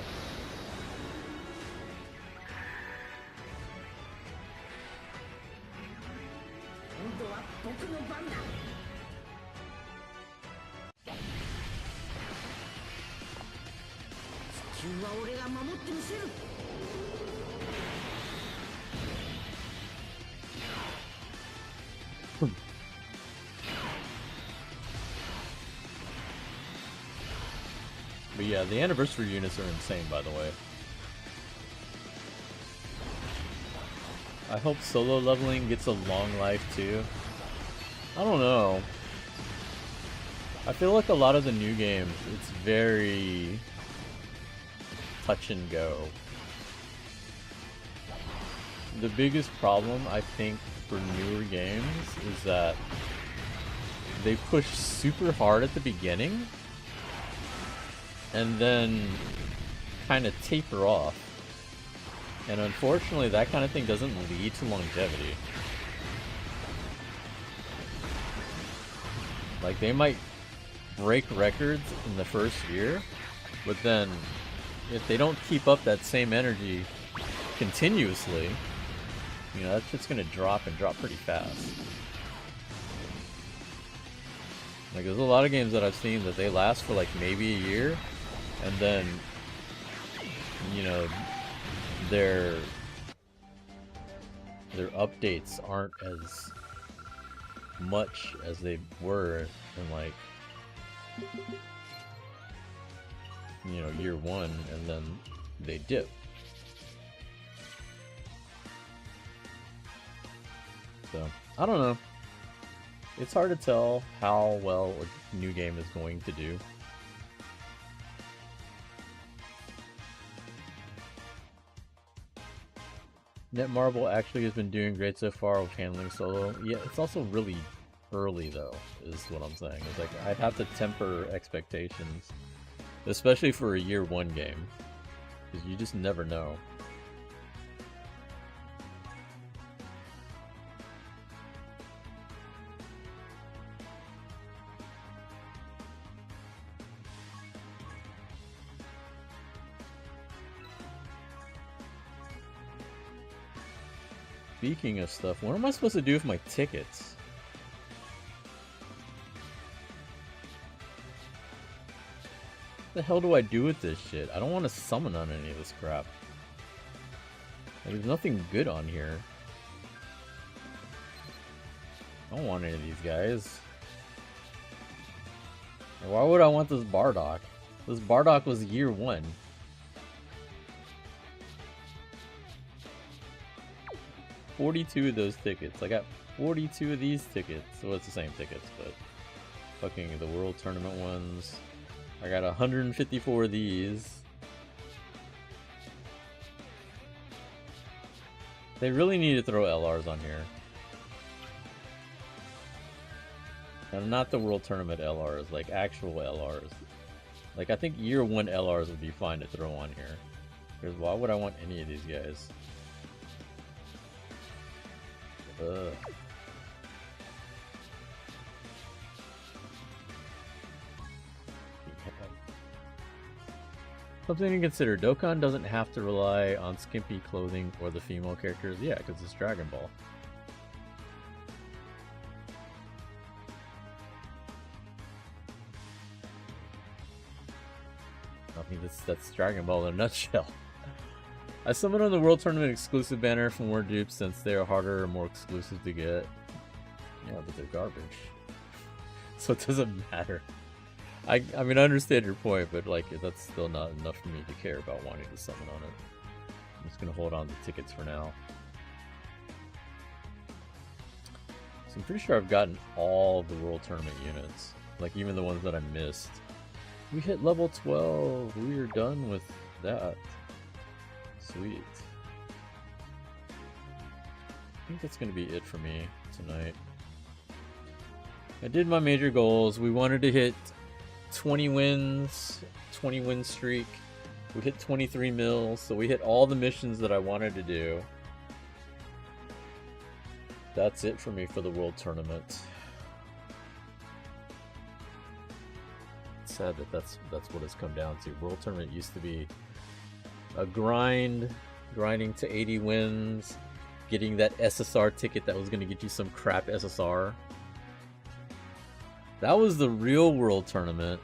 A: But yeah, the anniversary units are insane, by the way. I hope solo leveling gets a long life too. I don't know. I feel like a lot of the new games, it's very touch and go. The biggest problem, I think, for newer games is that they push super hard at the beginning and then kind of taper off. And unfortunately, that kind of thing doesn't lead to longevity. Like, they might break records in the first year, but then if they don't keep up that same energy continuously, you know, that's just gonna drop and drop pretty fast. Like, there's a lot of games that I've seen that they last for like maybe a year, and then, you know, their updates aren't as much as they were in, like, you know, year one, and then they dip. So, I don't know. It's hard to tell how well a new game is going to do. Netmarble actually has been doing great so far with handling solo. Yeah, it's also really early though, is what I'm saying. It's like, I'd have to temper expectations. Especially for a year one game. Because you just never know. Speaking of stuff, what am I supposed to do with my tickets? What the hell do I do with this shit? I don't want to summon on any of this crap. There's nothing good on here. I don't want any of these guys. And why would I want this Bardock? This Bardock was year one. $42 of those tickets. I got 42 of these tickets. Well, it's the same tickets, but fucking the World Tournament ones. I got 154 of these. They really need to throw LRs on here. And not the World Tournament LRs, like actual LRs. Like, I think year one LRs would be fine to throw on here. Because why would I want any of these guys? Something to consider. Dokkan doesn't have to rely on skimpy clothing or the female characters. Yeah, because it's Dragon Ball. I mean, that's Dragon Ball in a nutshell. I summoned on the World Tournament exclusive banner for more dupes since they are harder and more exclusive to get. Yeah, but they're garbage. So it doesn't matter. I mean, I understand your point, but like, that's still not enough for me to care about wanting to summon on it. I'm just gonna hold on to tickets for now. So I'm pretty sure I've gotten all the World Tournament units. Like, even the ones that I missed. We hit level 12. We are done with that. Sweet. I think that's going to be it for me tonight. I did my major goals. We wanted to hit 20 wins, 20 win streak. We hit 23 mils, so we hit all the missions that I wanted to do. That's it for me for the World Tournament. It's sad that that's what it's come down to. World Tournament used to be a grinding to 80 wins, getting that SSR ticket that was going to get you some crap SSR. That was the real World Tournament.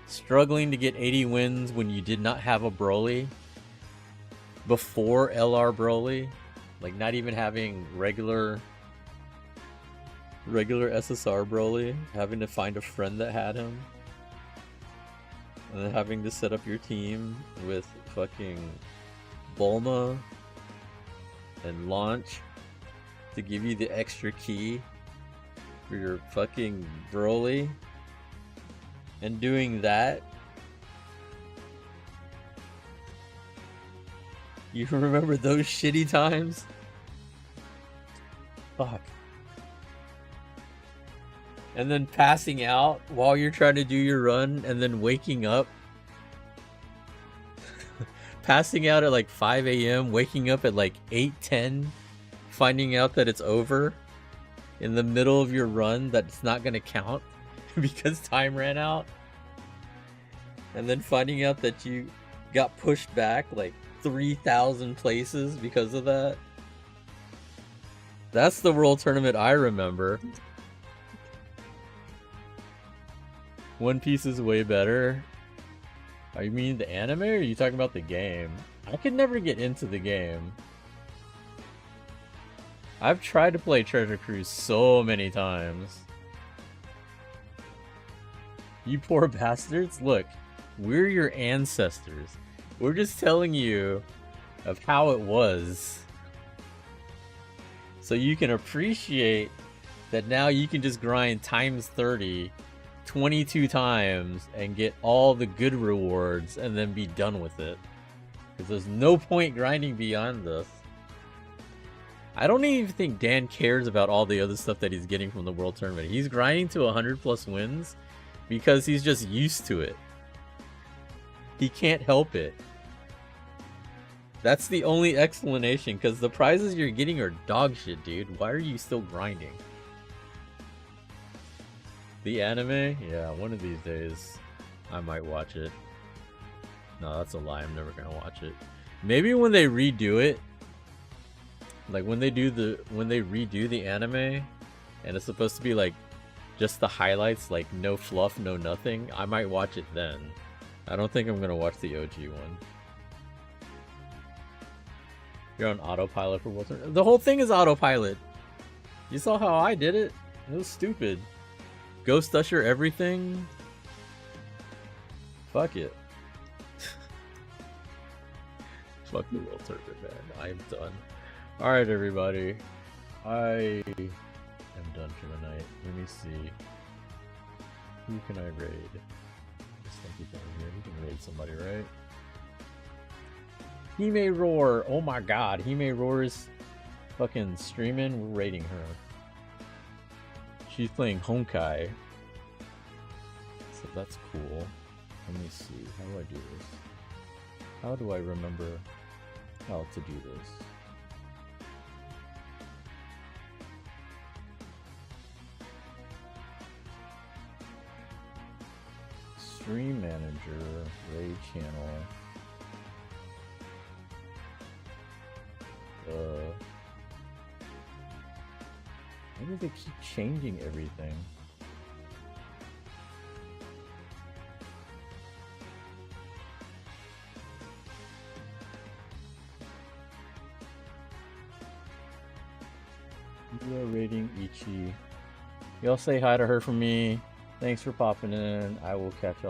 A: Struggling to get 80 wins when you did not have a Broly. Before LR Broly. Like, not even having regular SSR Broly. Having to find a friend that had him. And then having to set up your team with fucking Bulma and Launch to give you the extra key for your fucking Broly. And doing that. You remember those shitty times? Fuck. And then passing out while you're trying to do your run, and then waking up. Passing out at like 5 a.m., waking up at like 8:10, finding out that it's over in the middle of your run, that it's not going to count because time ran out. And then finding out that you got pushed back like 3,000 places because of that. That's the World Tournament I remember. One Piece is way better. Are you mean the anime, or are you talking about the game? I could never get into the game. I've tried to play Treasure Cruise so many times. You poor bastards. Look, we're your ancestors. We're just telling you of how it was. So you can appreciate that now you can just grind times 30 22 times and get all the good rewards and then be done with it. Because there's no point grinding beyond this. I don't even think Dan cares about all the other stuff that he's getting from the World Tournament. He's grinding to 100 plus wins because he's just used to it. He can't help it. That's the only explanation, because the prizes you're getting are dog shit, dude. Why are you still grinding? The anime? Yeah, one of these days I might watch it. No, that's a lie. I'm never gonna watch it. Maybe when they redo it, like when they redo the anime, and it's supposed to be like just the highlights, like no fluff, no nothing, I might watch it then. I don't think I'm gonna watch the OG one. You're on autopilot for World Tournament. The whole thing is autopilot. You saw how I did it? It was stupid. Ghost Usher everything. Fuck it. Fuck the World Tournament, man. I am done. Alright, everybody. I am done for the night. Let me see. Who can I raid? Just think you can raid somebody, right? He May Roar. Oh my god. He May Roar is fucking streaming. We're raiding her. She's playing Honkai. So that's cool. Let me see. How do I do this? How do I remember how to do this? Stream manager, raid channel. Why do they keep changing everything? We are rating Ichi. Y'all say hi to her for me. Thanks for popping in. I will catch y'all.